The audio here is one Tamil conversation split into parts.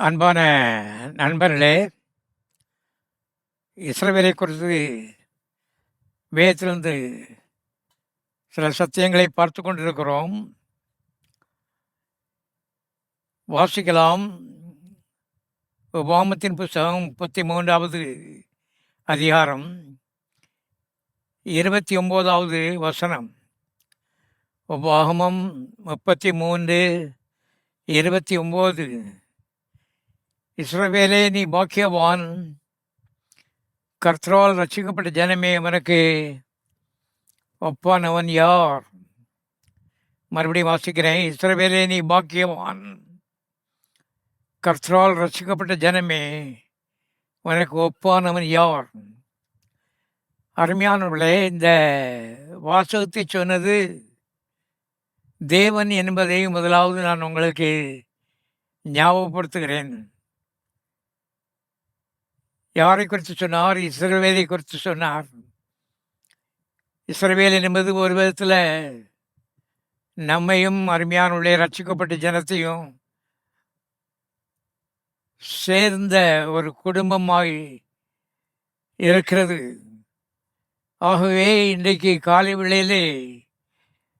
அன்பான நண்பர்களே, இஸ்ரவேலை குறித்து வேதத்திலிருந்து சில சத்தியங்களை பார்த்து கொண்டிருக்கிறோம். வாசிக்கலாம். உபாகமத்தின் புஸ்தகம் 33வது அதிகாரம் 29வது வசனம். உபாகமம் 33:29. இஸ்ரவேலே, நீ பாக்கியவான், கர்த்தரால் ரட்சிக்கப்பட்ட ஜனமே, அவனுக்கு ஒப்பானவன் யார்? மறுபடியும் வாசிக்கிறேன். இஸ்ரவேலே, நீ பாக்கியவான், கர்த்தரால் ரட்சிக்கப்பட்ட ஜனமே, உனக்கு ஒப்பானவன் யார்? அருமையானவர்களே, இந்த வாசகத்தை சொன்னது தேவன் என்பதை முதலாவது நான் உங்களுக்கு ஞாபகப்படுத்துகிறேன். யாரை குறித்து சொன்னார்? இஸ்ரவேலை குறித்து சொன்னார். இஸ்ரவேல் என்பது ஒரு விதத்தில் நம்மையும் அருமையானுடைய ரட்சிக்கப்பட்ட ஜனத்தையும் சேர்ந்த ஒரு குடும்பமாய் இருக்கிறது. ஆகவே இன்றைக்கு காலை வேளையிலே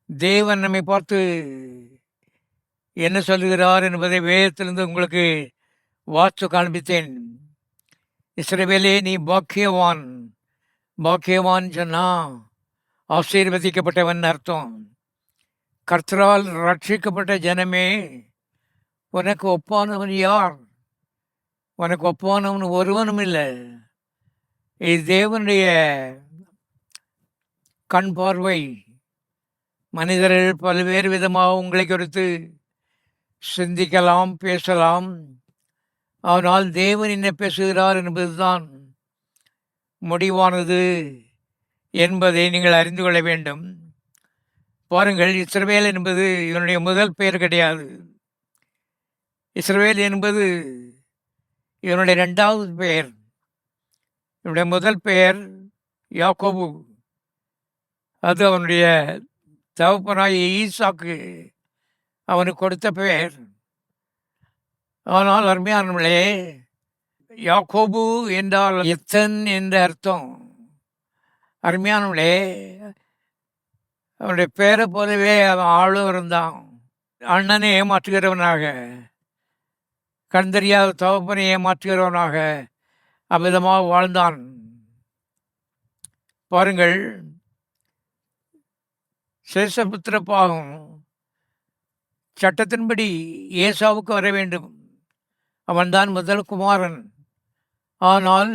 தேவன் நம்மை பார்த்து என்ன சொல்லுகிறார் என்பதை வேதத்திலிருந்து உங்களுக்கு வாசித்து காண்பித்தேன். இஸ்ரவேலே, நீ பாக்கியவான். பாக்கியவான் சொன்னா ஆசீர்வதிக்கப்பட்டவன் அர்த்தம். கர்த்தரால் ரட்சிக்கப்பட்ட ஜனமே, உனக்கு ஒப்பானவன் யார்? உனக்கு ஒப்பானவன் ஒருவனும் இல்லை. இது தேவனுடைய கண் பார்வை. மனிதர்கள் பல்வேறு விதமாக உங்களை குறித்து சிந்திக்கலாம், பேசலாம். ஆனால் தேவன் என்ன பேசுகிறார் என்பதுதான் முடிவானது என்பதை நீங்கள் அறிந்து கொள்ள வேண்டும். பாருங்கள், இஸ்ரவேல் என்பது இதனுடைய முதல் பெயர் கிடையாது. இஸ்ரவேல் என்பது இதனுடைய 2வது பெயர். இதனுடைய முதல் பெயர் யாக்கோபு. அது அவனுடைய தகப்பனாகிய ஈசாக்கு அவனுக்கு கொடுத்த பெயர். ஆனால் அருமையானவர்களே, யாக்கோபு என்றால் எத்தன் என்ற அர்த்தம். அருமையானவர்களே, அவனுடைய பேரை போலவே அவன் ஆளும் இருந்தான். அண்ணனை ஏமாற்றுகிறவனாக, கண்டறியாத தகப்பனை ஏமாற்றுகிறவனாக அவ்விதமாக வாழ்ந்தான். பாருங்கள், சேஷபுத்திர பாகம் சட்டத்தின்படி ஏசாவுக்கு வர வேண்டும். அவன்தான் முதல் குமாரன். ஆனால்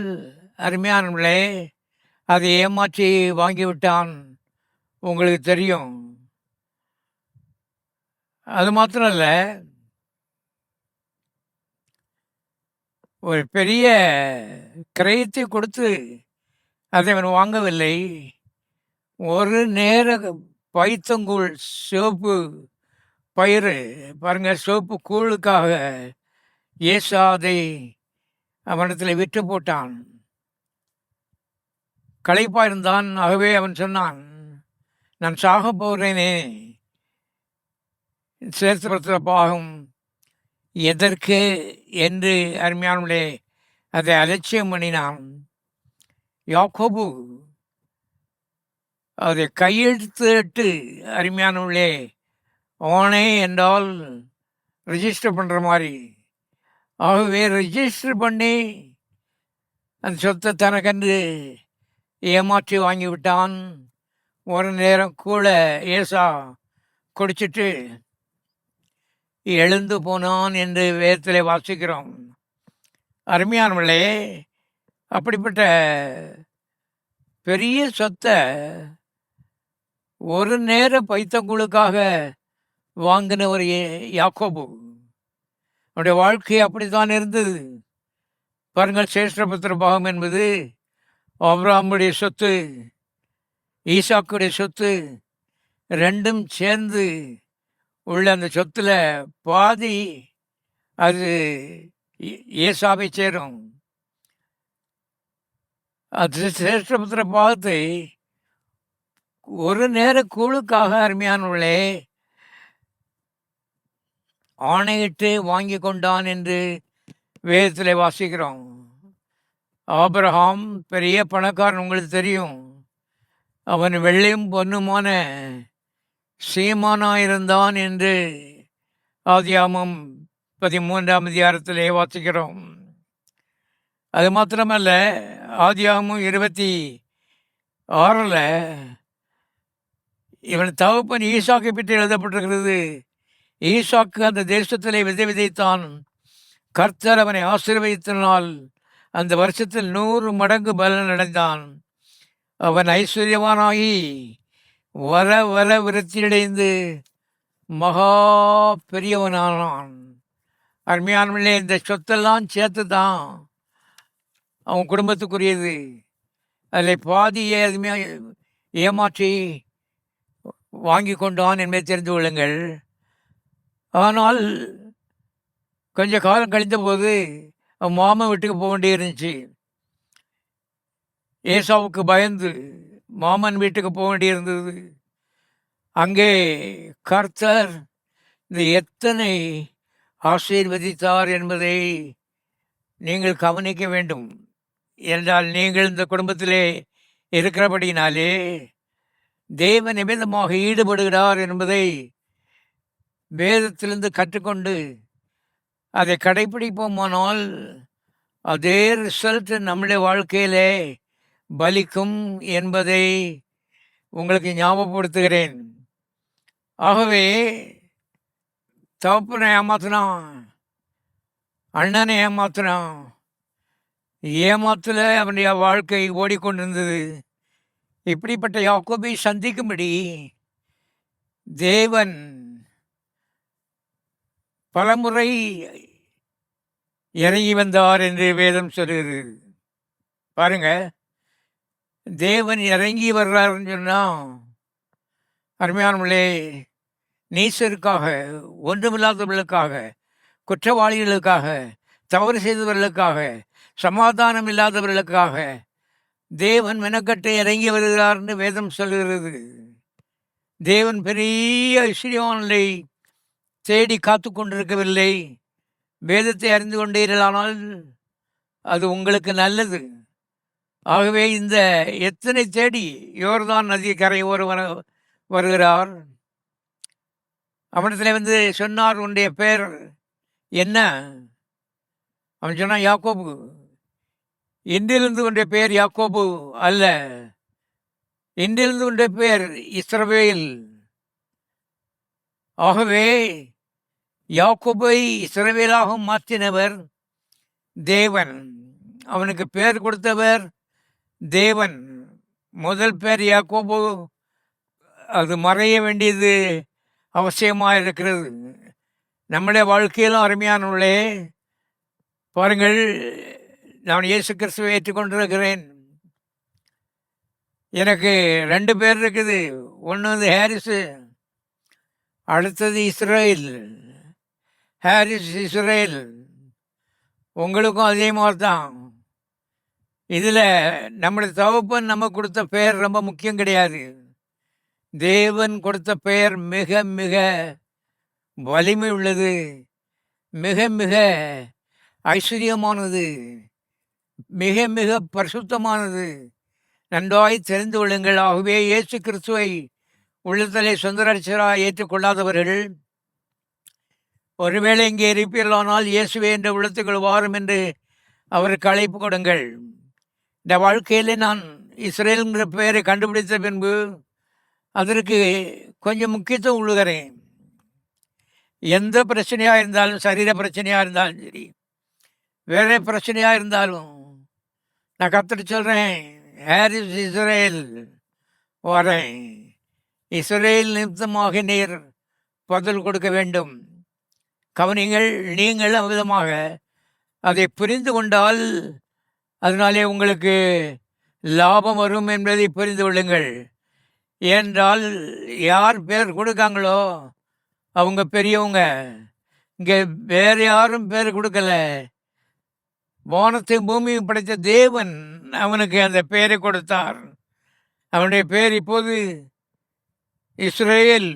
அருமையானவர்களே, அதை ஏமாற்றி வாங்கிவிட்டான். உங்களுக்கு தெரியும். அது மாத்திரம் இல்லை, ஒரு பெரிய கிரயத்தை கொடுத்து அதை அவன் வாங்கவில்லை. ஒரு நேர பைத்தங்கூழ், சிவப்பு பயிறு, பாருங்க, சிவப்பு கூழுக்காக ஏசா அதை அவனிடத்தில் விற்று போட்டான். களைப்பாயிருந்தான். ஆகவே அவன் சொன்னான், நான் சாக போகிறேனே. சேத்திரத்தில் பாகம் எதற்கு என்று அருமையானவர்களே அதை அலட்சியம் பண்ணினான். யாக்கோபு அதை கையெழுத்து அருமையானவர்களே, ஓனே என்றால் ரிஜிஸ்டர் பண்ணுற மாதிரி. ஆகவே ரிஜிஸ்டர் பண்ணி அந்த சொத்தை தனக்கென்று ஏமாற்றி வாங்கிவிட்டான். ஒரு நேரம் கூட ஏசா குடிச்சிட்டு எழுந்து போனான் என்று வேதத்திலே வாசிக்கிறோம். அருமையானவர்களே, அப்படிப்பட்ட பெரிய சொத்தை ஒரு நேர பைத்தங்குழுக்காக வாங்கின ஒரு யாக்கோபு. அவனுடைய வாழ்க்கை அப்படித்தான் இருந்தது. பாருங்கள், சேஷ்டபுத்திர பாகம் என்பது ஆபிரகாமுடைய சொத்து, ஈசாக்குடைய சொத்து, ரெண்டும் சேர்ந்து உள்ள அந்த சொத்துல பாதி அது ஏசாவை சேரும். அது சேஷ்டபுத்திர பாகத்தை ஒரு நேர கூழுக்காக அருமையானவர்களே ஆணையிட்டு வாங்கி கொண்டான் என்று வேதத்திலே வாசிக்கிறோம். ஆபிரகாம் பெரிய பணக்காரன், உங்களுக்கு தெரியும். அவன் வெள்ளையும் பொன்னுமான சீமானாயிருந்தான் என்று ஆதியாகமம் 13ஆம் அதிகாரத்திலே வாசிக்கிறோம். அது மாத்திரமல்ல, ஆதியாகமம் 26 இவன் தகப்பன் ஈசாக்கை பற்றி எழுதப்பட்டிருக்கிறது. ஈசாக்கு அந்த தேசத்திலே விதை விதைத்தான். கர்த்தர் அவனை ஆசீர்வதித்தனால் அந்த வருஷத்தில் 100 மடங்கு பலன் அடைந்தான். அவன் ஐஸ்வர்யவானாகி வர வர விருத்தியடைந்து மகா பெரியவனானான். அருமையானவர்களே, இந்த சொத்தெல்லாம் சேர்த்து தான் அவன் குடும்பத்துக்குரியது. அதில் பாதியை ஏமாற்றி வாங்கி கொண்டான் என்பதை தெரிந்து கொள்ளுங்கள். ஆனால் கொஞ்ச காலம் கழிந்தபோது அவன் மாமன் வீட்டுக்கு போக வேண்டி இருந்துச்சு. ஏசாவுக்கு பயந்து மாமன் வீட்டுக்கு போக வேண்டியிருந்தது. அங்கே கர்த்தர் இந்த எத்தனை ஆசீர்வதித்தார் என்பதை நீங்கள் கவனிக்க வேண்டும். என்றால் நீங்கள் இந்த குடும்பத்திலே இருக்கிறபடியினாலே தேவ நிமித்தமாக ஈடுபடுகிறார் என்பதை வேதத்திலிருந்து கற்றுக்கொண்டு அதை கடைப்பிடிப்போமானால் அதே ரிசல்ட் நம்முடைய வாழ்க்கையிலே பலிக்கும் என்பதை உங்களுக்கு ஞாபகப்படுத்துகிறேன். ஆகவே தகப்பனை ஏமாத்தினான், அண்ணனை ஏமாத்தினான், ஏமாத்துல அவனுடைய வாழ்க்கை ஓடிக்கொண்டிருந்தது. இப்படிப்பட்ட யாக்கோபை சந்திக்கும்படி தேவன் பலமுறை இறங்கி வந்தார் என்று வேதம் சொல்கிறது. பாருங்க, தேவன் இறங்கி வர்றாருன்னு சொன்னால் அருமையானவர்களே, நீசருக்காக, ஒன்றுமில்லாதவர்களுக்காக, குற்றவாளிகளுக்காக, தவறு செய்தவர்களுக்காக, சமாதானம் இல்லாதவர்களுக்காக தேவன் மெனக்கட்டு இறங்கி வருகிறார்னு வேதம் சொல்கிறது. தேவன் பெரிய ஐஸ்வர்யவான்களை தேடி காத்து கொண்டிருக்கவில்லை. வேதத்தை அறிந்து கொண்டீர்களானால் அது உங்களுக்கு நல்லது. ஆகவே இந்த எத்தனை தேடி யோர்தான் நதி கரை வருகிறார். அவனிடத்தில் சொன்னார், உன்னுடைய பேர் என்ன? அவன் சொன்னான், யாக்கோபு. இன்றிலிருந்து உன்னுடைய பெயர் யாக்கோபு அல்ல, இன்றிலிருந்து உன்னுடைய பெயர் இஸ்ரவேல். ஆகவே யாக்கோபை இஸ்ரவேலாக மாற்றினவர் தேவன். அவனுக்கு பெயர் கொடுத்தவர் தேவன். முதல் பெயர் யாக்கோபு, அது மறைய வேண்டியது அவசியமாக இருக்கிறது. நம்முடைய வாழ்க்கையிலும் அருமையானவர்களே, பாருங்கள், நான் இயேசு கிறிஸ்துவை ஏற்றுக்கொண்டிருக்கிறேன். எனக்கு 2 பேர் இருக்குது. ஒன்று ஹாரிஸு, அடுத்தது இஸ்ரேல். Harris Israel. உங்களுக்கும் அதே மாதிரி தான். இதில் நம்முடைய தகப்பன் நமக்கு கொடுத்த பெயர் ரொம்ப முக்கியம் கிடையாது. தேவன் கொடுத்த பெயர் மிக மிக வலிமை உள்ளது, மிக மிக ஐஸ்வர்யமானது, மிக மிக பரிசுத்தமானது. நன்றாய் தெரிந்து கொள்ளுங்கள். ஆகவே இயேசு கிறிஸ்துவை உள்ளத்திலே சொந்த ரட்சகராக ஏற்றுக்கொள்ளாதவர்கள் ஒருவேளை இங்கே இருப்பீர்களானால் இயேசுவே என்ற உள்ளத்துக்குள் வாரும் என்று அவருக்கு அழைப்பு கொடுங்கள். இந்த வாழ்க்கையிலே நான் இஸ்ரேலுங்கிற பெயரை கண்டுபிடித்த பின்பு அதற்கு கொஞ்சம் முக்கியத்துவம் உள்ளுகிறேன். எந்த பிரச்சனையாக இருந்தாலும், சரீர பிரச்சனையாக இருந்தாலும் சரி, வேற பிரச்சனையாக இருந்தாலும், நான் கற்றுட்டு சொல்கிறேன், ஹாரிஸ் இஸ்ரேல் வரேன். இஸ்ரேல் நிமித்தமாக நீர் பதில் கொடுக்க வேண்டும். கவனிங்கள், நீங்கள் அவ்விதமாக அதை புரிந்து கொண்டால் அதனாலே உங்களுக்கு லாபம் வரும் என்பதை புரிந்து கொள்ளுங்கள். ஏனென்றால் யார் பேர் கொடுக்காங்களோ அவங்க பெரியவங்க. இங்கே வேறு யாரும் பேர் கொடுக்கல. வானத்தை பூமியும் படைத்த தேவன் அவனுக்கு அந்த பெயரை கொடுத்தார். அவனுடைய பெயர் இப்போது இஸ்ரேல்.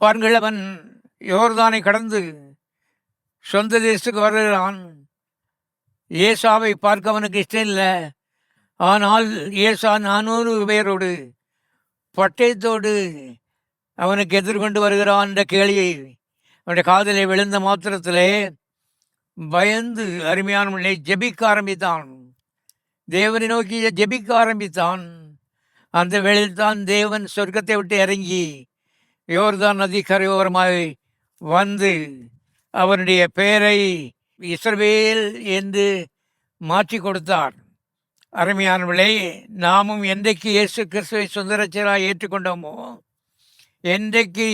பாருங்கள், அவன் யோர்தானை கடந்து சொந்த தேசத்துக்கு வருகிறான். ஏசாவை பார்க்க அவனுக்கு இஷ்டம் இல்லை. ஆனால் ஏசா 400 பேரோடு பட்டயத்தோடு அவனுக்கு எதிர்கொண்டு வருகிறான் என்ற கேள்வி அவனுடைய காதலை விழுந்த மாத்திரத்திலே பயந்து அருமையானவனை ஜெபிக்க ஆரம்பித்தான். தேவனை நோக்கி ஜெபிக்க ஆரம்பித்தான். அந்த வேளையில் தான் தேவன் சொர்க்கத்தை விட்டு இறங்கி யோர்தான் நதி கரையோரமாய் வந்து அவனுடைய பெயரை இஸ்ரவேல் என்று மாற்றி கொடுத்தார். அருமையானவர்களே, நாமும் என்றைக்கு இயேசு கிறிஸ்துவை சொந்த ரட்சகராய் ஏற்றுக்கொண்டோமோ, என்றைக்கு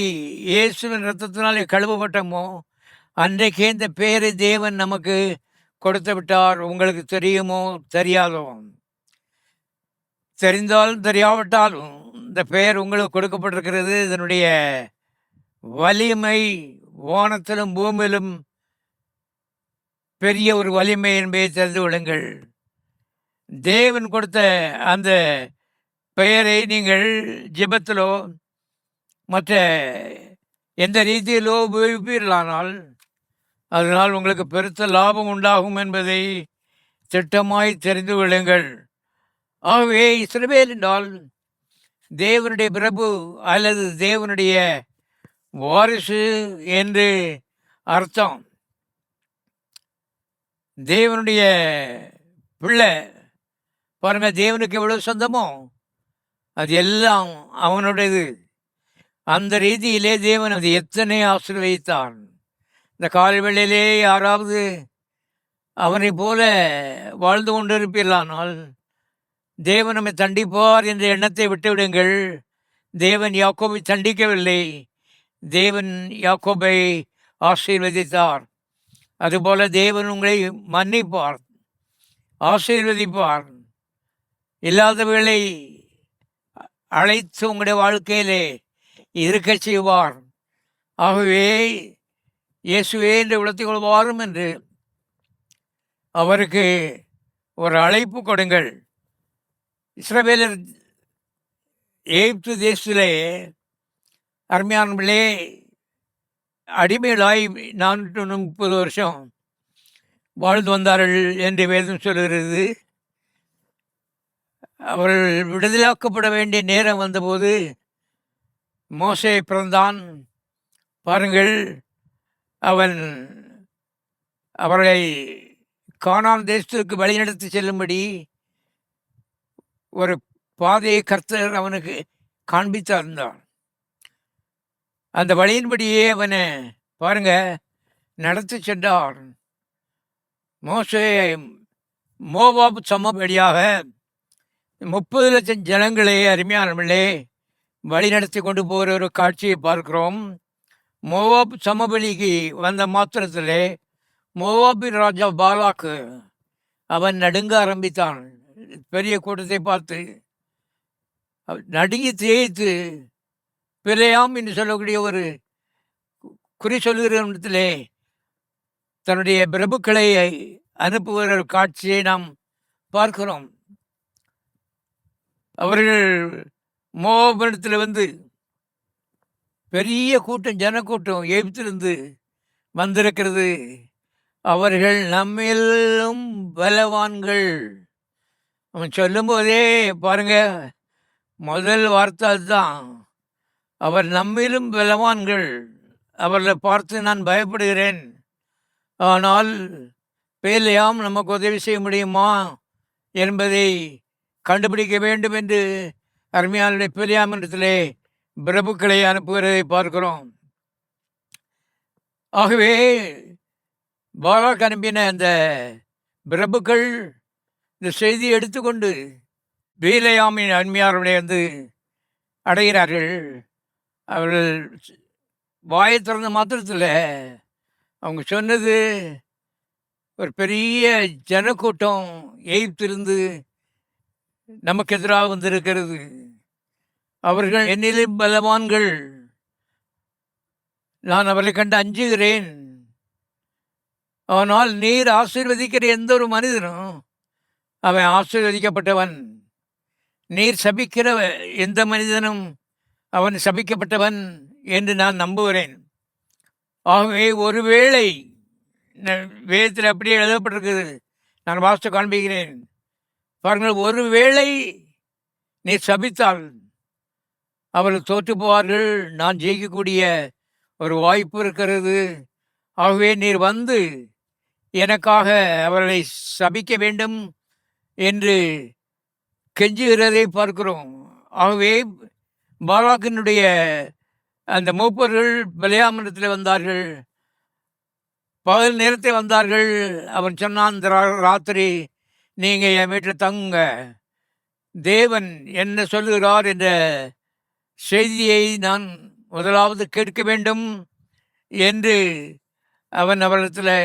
இயேசுவின் இரத்தத்தினாலே கழுவப்பட்டோமோ, அன்றைக்கே இந்த பெயரை தேவன் நமக்கு கொடுத்து விட்டார். உங்களுக்கு தெரியுமோ தெரியாதோ, தெரிந்தாலும் தெரியாவிட்டாலும் இந்த பெயர் உங்களுக்கு கொடுக்கப்பட்டிருக்கிறது. இதனுடைய வலிமை வானத்திலும் பூமியிலும் பெரிய ஒரு வலிமை என்பதை தெரிந்து விடுங்கள். தேவன் கொடுத்த அந்த பெயரை நீங்கள் ஜெபத்திலோ மற்ற எந்த ரீதியிலோ உபயோகிப்பீர்களானால் அதனால் உங்களுக்கு பெருத்த லாபம் உண்டாகும் என்பதை திட்டமாய் தெரிந்து கொள்ளுங்கள். ஆகவே இஸ்ரவேல் என்றால் தேவனுடைய பிரபு அல்லது தேவனுடைய வாரிசு என்று அர்த்தம். தேவனுடைய பிள்ளை பாருங்க, தேவனுக்கு எவ்வளவு சொந்தமோ அது எல்லாம் அவனுடையது. அந்த ரீதியிலே தேவன் அது எத்தனை ஆசீர்வதித்தான். இந்த காலவேளையிலே யாராவது அவனை போல வாழ்ந்து கொண்டிருப்பீர்களானால் தேவன் நம்மை தண்டிப்பார் என்ற எண்ணத்தை விட்டுவிடுங்கள். தேவன் யாக்கோபை தண்டிக்கவில்லை, தேவன் யாக்கோபை ஆசீர்வதித்தார். அதுபோல தேவன் உங்களை மன்னிப்பார், ஆசீர்வதிப்பார். இல்லாதவர்களை அழைத்து உங்களுடைய வாழ்க்கையிலே இருக்க செய்வார். ஆகவே இயேசுவே என்று விளத்திக் கொள்வாரும் என்று அவருக்கு ஒரு அழைப்பு கொடுங்கள். இஸ்ரவேலர் எகிப்து தேசத்திலே அருமையானவர்களே அடிமைகளாய் 430 வருஷம் வாழ்ந்து வந்தார்கள் என்று வேதம் சொல்கிறது. அவர்கள் விடுதலாக்கப்பட வேண்டிய நேரம் வந்தபோது மோசே பிறந்தான். பாருங்கள், அவன் அவர்களை கானான் தேசத்திற்கு வழிநடத்தி செல்லும்படி ஒரு பாதையை கர்த்தர் அவனுக்கு காண்பித்தார். அந்த வழியின்படியே அவனை பாருங்க நடத்தி சென்றார். மோசே மோவாப் சமபடியாக 30 லட்சம் ஜனங்களை அருமையானவர்களே வழி நடத்தி கொண்டு போகிற ஒரு காட்சியை பார்க்கிறோம். மோவாப் சமபலிக்கு வந்த மாத்திரத்திலே மோவாபின் ராஜா பாலாக்கு அவன் நடுங்க ஆரம்பித்தான். பெரிய கூட்டத்தை பார்த்து நடுங்கி தேய்த்து பிழையாம் என்று சொல்லக்கூடிய ஒரு குறி சொல்லுகிற இடத்திலே தன்னுடைய பிரபுக்களை அனுப்புகிற ஒரு காட்சியை நாம் பார்க்கிறோம். அவர்கள் மோவாபிடத்தில் வந்து பெரிய கூட்டம், ஜனக்கூட்டம் எகிப்திலிருந்து வந்திருக்கிறது. அவர்கள் நம்மிலும் பலவான்கள். அவன் சொல்லும்போதே பாருங்க, முதல் வார்த்தை அதுதான், அவர் நம்மிலும் பலவான்கள். அவர்களை பார்த்து நான் பயப்படுகிறேன். ஆனால் பேலையாம் நமக்கு உதவி செய்ய முடியுமா என்பதை கண்டுபிடிக்க வேண்டும் என்று அருமையாளுடைய பேலையாமிடத்திலே பிரபுக்களை அனுப்புகிறதை பார்க்கிறோம். ஆகவே பாலாக் அனுப்பின அந்த பிரபுக்கள் இந்த செய்தியை எடுத்துக்கொண்டு பேலையாமின் அருமையாருடைய வந்து அடைகிறார்கள். அவர்கள் வாயை திறந்த மாத்திரத்தில் அவங்க சொன்னது, ஒரு பெரிய ஜனக்கூட்டம் எகிப்திலிருந்து நமக்கு எதிராக வந்திருக்கிறது. அவர்கள் என்னிலும் பலவான்கள். நான் அவர்களை கண்டு அஞ்சுகிறேன். ஆனால் நீர் ஆசீர்வதிக்கிற எந்த ஒரு மனிதனும் அவன் ஆசீர்வதிக்கப்பட்டவன். நீர் சபிக்கிற எந்த மனிதனும் அவன் சபிக்கப்பட்டவன் என்று நான் நம்புகிறேன். ஆகவே ஒருவேளை வேதத்தில் அப்படியே எழுதப்பட்டிருக்குது, நான் வாசித்து காண்பிக்கிறேன். பாருங்கள், ஒருவேளை நீ சபித்தால் அவர்கள் தோற்று போவார்கள். நான் ஜெயிக்கக்கூடிய ஒரு வாய்ப்பு இருக்கிறது. ஆகவே நீர் வந்து எனக்காக அவர்களை சபிக்க வேண்டும் என்று கெஞ்சுகிறதை பார்க்கிறோம். ஆகவே பாலாக்கினுடைய அந்த மூப்பர்கள் பலியாமண்டத்தில் வந்தார்கள். பகல் நேரத்தில் வந்தார்கள். அவன் சொன்னான், இந்த ராத்திரி நீங்கள் என் வீட்டில் தங்குங்க, தேவன் என்ன சொல்லுகிறார் என்ற செய்தியை நான் முதலாவது கேட்க வேண்டும் என்று அவன் அவரிடத்தில்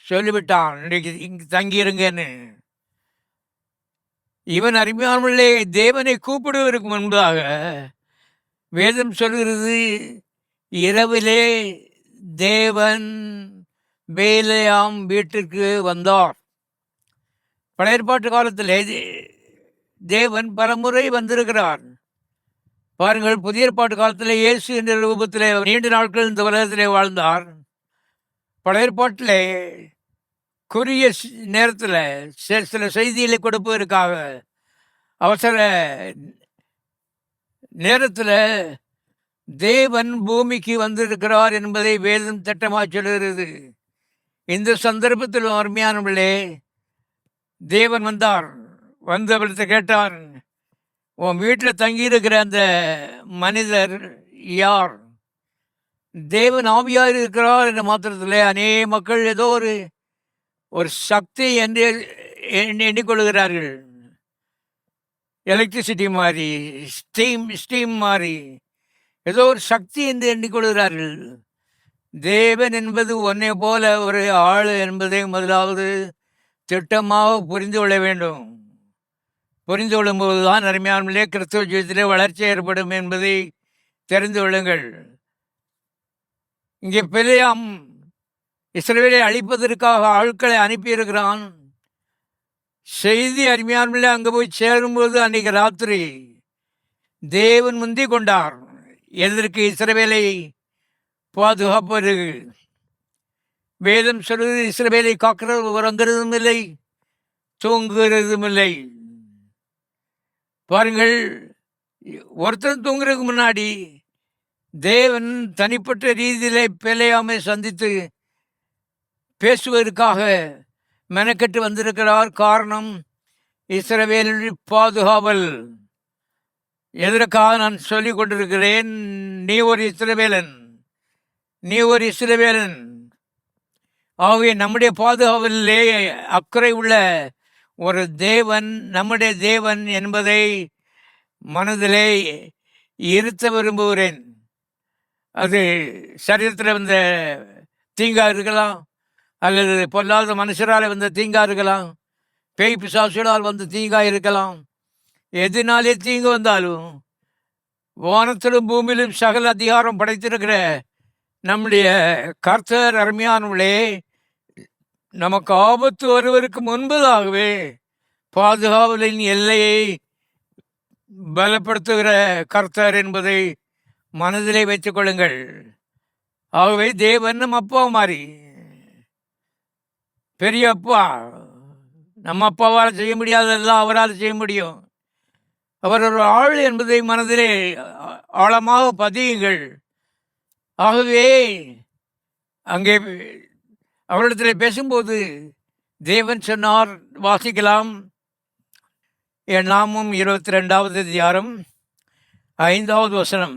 சொல்லிவிட்டான். இன்றைக்கு இங்கு தங்கியிருங்கன்னு. இவன் அருமையானவர்களே, தேவனை கூப்பிடுவதற்கு முன்பதாக வேதம் சொல்கிறது, இரவிலே தேவன் பேலேயாம் வீட்டிற்கு வந்தார். பழைய ஏற்பாட்டு காலத்திலே தேவன் பலமுறை வந்திருக்கிறார். பாருங்கள், புதிய ஏற்பாட்டு காலத்தில் இயேசு என்ற ரூபத்தில் நீண்ட நாட்கள் இந்த உலகத்திலே வாழ்ந்தார். பழைய ஏற்பாட்டில் குறுகிய நேரத்தில் சில செய்திகளை கொடுப்பதற்காக அவசர நேரத்தில் தேவன் பூமிக்கு வந்திருக்கிறார் என்பதை வேதம் திட்டமாக சொல்கிறது. இந்த சந்தர்ப்பத்தில் அருமையானவர்களே, தேவன் வந்தார். வந்து அவர்கிட்ட கேட்டார், உன் வீட்டில் தங்கியிருக்கிற அந்த மனிதர் யார்? தேவன் ஆவியாக இருக்கிறார் என்ற மாத்திரத்தில் அநேக மக்கள் ஏதோ ஒரு சக்தி என்று எண்ணிக்கொள்கிறார்கள். எலக்ட்ரிசிட்டி மாதிரி, ஸ்டீம் மாதிரி ஏதோ ஒரு சக்தி என்று எண்ணிக்கொள்கிறார்கள். தேவன் என்பது ஒன்றை போல ஒரு ஆள் என்பதை முதலாவது திட்டமாக புரிந்து கொள்ள வேண்டும். புரிந்து கொள்ளும்போது தான் அருமையானவர்களே கிறிஸ்தவ ஜீவிதத்திலே வளர்ச்சி ஏற்படும் என்பதை தெரிந்து கொள்ளுங்கள். இங்கே பிலேயாம் இஸ்ரவேலை அழிப்பதற்காக ஆட்களை அனுப்பியிருக்கிறான். செய்தி அருமையானவர்களே அங்கே போய் சேரும்போது அன்றைக்கு ராத்திரி தேவன் முந்தி கொண்டார். எதற்கு? இஸ்ரவேலை பாதுகாப்பது. வேதம் சொல்வது, இஸ்ரவேலை காக்கிறது உறங்குறதும் இல்லை, தூங்குகிறதும் இல்லை. பாருங்கள், ஒருத்தர் தூங்குறதுக்கு முன்னாடி தேவன் தனிப்பட்ட ரீதியிலே பிலேயாமை சந்தித்து பேசுவதற்காக மெனக்கெட்டு வந்திருக்கிறார். காரணம், இஸ்ரவேலின் பாதுகாவல். எதற்காக நான் சொல்லிக் கொண்டிருக்கிறேன்? நீ ஒரு இஸ்ரவேலன், நீ ஒரு இஸ்ரவேலன். ஆகவே நம்முடைய பாதுகாவலிலே அக்கறை உள்ள ஒரு தேவன் நம்முடைய தேவன் என்பதை மனதிலே இருத்த விரும்புகிறேன். அது சரீரத்தில் வந்த தீங்கா இருக்கலாம், அல்லது பொல்லாத மனுஷரால் வந்த தீங்கா இருக்கலாம், பேய் பிசாசுகளால் வந்த தீங்கா இருக்கலாம். எதனாலே தீங்கு வந்தாலும் வானத்திலும் பூமியிலும் சகல அதிகாரம் படைத்திருக்கிற நம்முடைய கர்த்தர் அருமையானவர்களே, நமக்கு ஆபத்து வருவதற்கு முன்பதாகவே பாதுகாவலின் எல்லையை பலப்படுத்துகிற கர்த்தர் என்பதை மனதிலே வைத்துக் கொள்ளுங்கள். ஆகவே தேவன் நம் அப்பா மாதிரி, பெரிய அப்பா. நம்ம அப்பாவால் செய்ய முடியாததெல்லாம் அவரால் செய்ய முடியும். அவர் ஒரு ஆள் என்பதை மனதிலே ஆழமாக பதியுங்கள். ஆகவே அங்கே அவரிடத்தில் பேசும்போது தேவன் சொன்னார், வாசிக்கலாம். எண்ணாமம் 22வது அதிகாரம் 5வது வசனம்.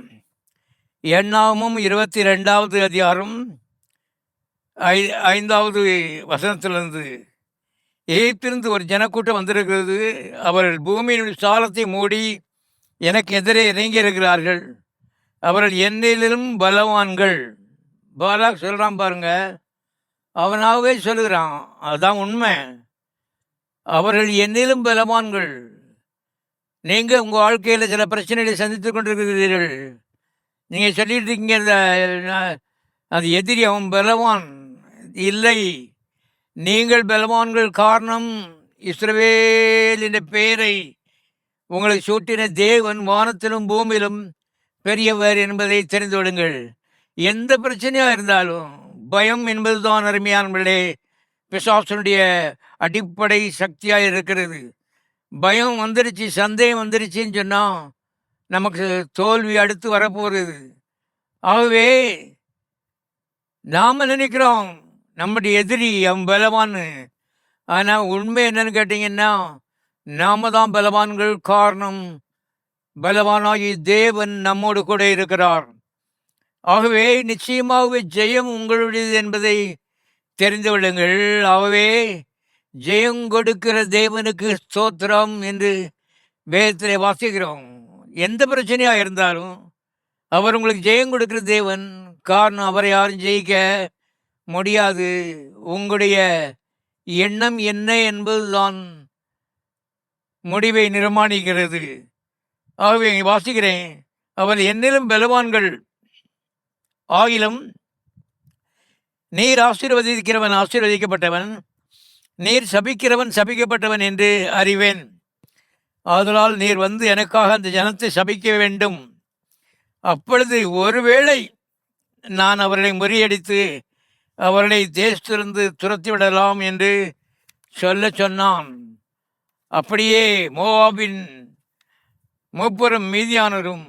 எண்ணாமம் 22வது அதிகாரம் 5வது வசனத்திலிருந்து, எகிப்திலிருந்து ஒரு ஜனக்கூட்டம் வந்திருக்கிறது. அவர்கள் பூமியின் சாலத்தை மூடி எனக்கு எதிரே இறங்கி இருக்கிறார்கள். அவர்கள் என்னிலும் பலவான்கள். பாலாக் சொல்கிறான் பாருங்க, அவனாகவே சொல்லுகிறான். அதுதான் உண்மை. அவர்கள் என்னிலும் பலவான்கள். நீங்கள் உங்கள் வாழ்க்கையில் சில பிரச்சனைகளை சந்தித்து கொண்டிருக்கிறீர்கள். நீங்கள் சொல்லிட்டு இருக்கீங்க, அது எதிரி அவன் பலவான். இல்லை, நீங்கள் பலவான்கள். காரணம், இஸ்ரவேல் என்ற பெயரை உங்களுக்கு சூட்டின தேவன் வானத்திலும் பூமியிலும் பெரியவர் என்பதை தெரிந்து கொள்ளுங்கள். எந்த பிரச்சனையாக இருந்தாலும் பயம் என்பதுதான் அருமையானவர்களே பிசாசனுடைய அடிப்படை சக்தியாக இருக்கிறது. பயம் வந்துருச்சு, சந்தேகம் வந்துருச்சுன்னு சொன்னால் நமக்கு தோல்வி அடுத்து வரப்போகிறது. ஆகவே நாம் நினைக்கிறோம் நம்முடைய எதிரி அவன் பலவான்னு. ஆனால் உண்மை என்னன்னு கேட்டிங்கன்னா, நாம தான் பலவான்கள். காரணம், பலவானாகி தேவன் நம்மோடு கூட இருக்கிறார். ஆகவே நிச்சயமாகவே ஜெயம் உங்களுடையது என்பதை தெரிந்து கொள்ளுங்கள். ஆகவே ஜெயம் கொடுக்கிற தேவனுக்கு ஸ்தோத்திரம் என்று வேதத்திலே வாசிக்கிறோம். எந்த பிரச்சனையாக இருந்தாலும் அவர் உங்களுக்கு ஜெயம் கொடுக்கிற தேவன். காரணம், அவரை யாரும் ஜெயிக்க முடியாது. உங்களுடைய எண்ணம் என்ன என்பதுதான் முடிவை நிர்மாணிக்கிறது. ஆகவே வாசிக்கிறேன், அவர் என்னிலும் பலவான்கள் ஆகிலும் நீர் ஆசீர்வதிக்கிறவன் ஆசீர்வதிக்கப்பட்டவன், நீர் சபிக்கிறவன் சபிக்கப்பட்டவன் என்று அறிவேன். ஆதலால் நீர் வந்து எனக்காக அந்த ஜனத்தை சபிக்க வேண்டும். அப்பொழுது ஒருவேளை நான் அவர்களை முறியடித்து அவர்களை தேசத்திலிருந்து துரத்திவிடலாம் என்று சொன்னான். அப்படியே மோவாபின் மூப்பரும் மீதியானரும்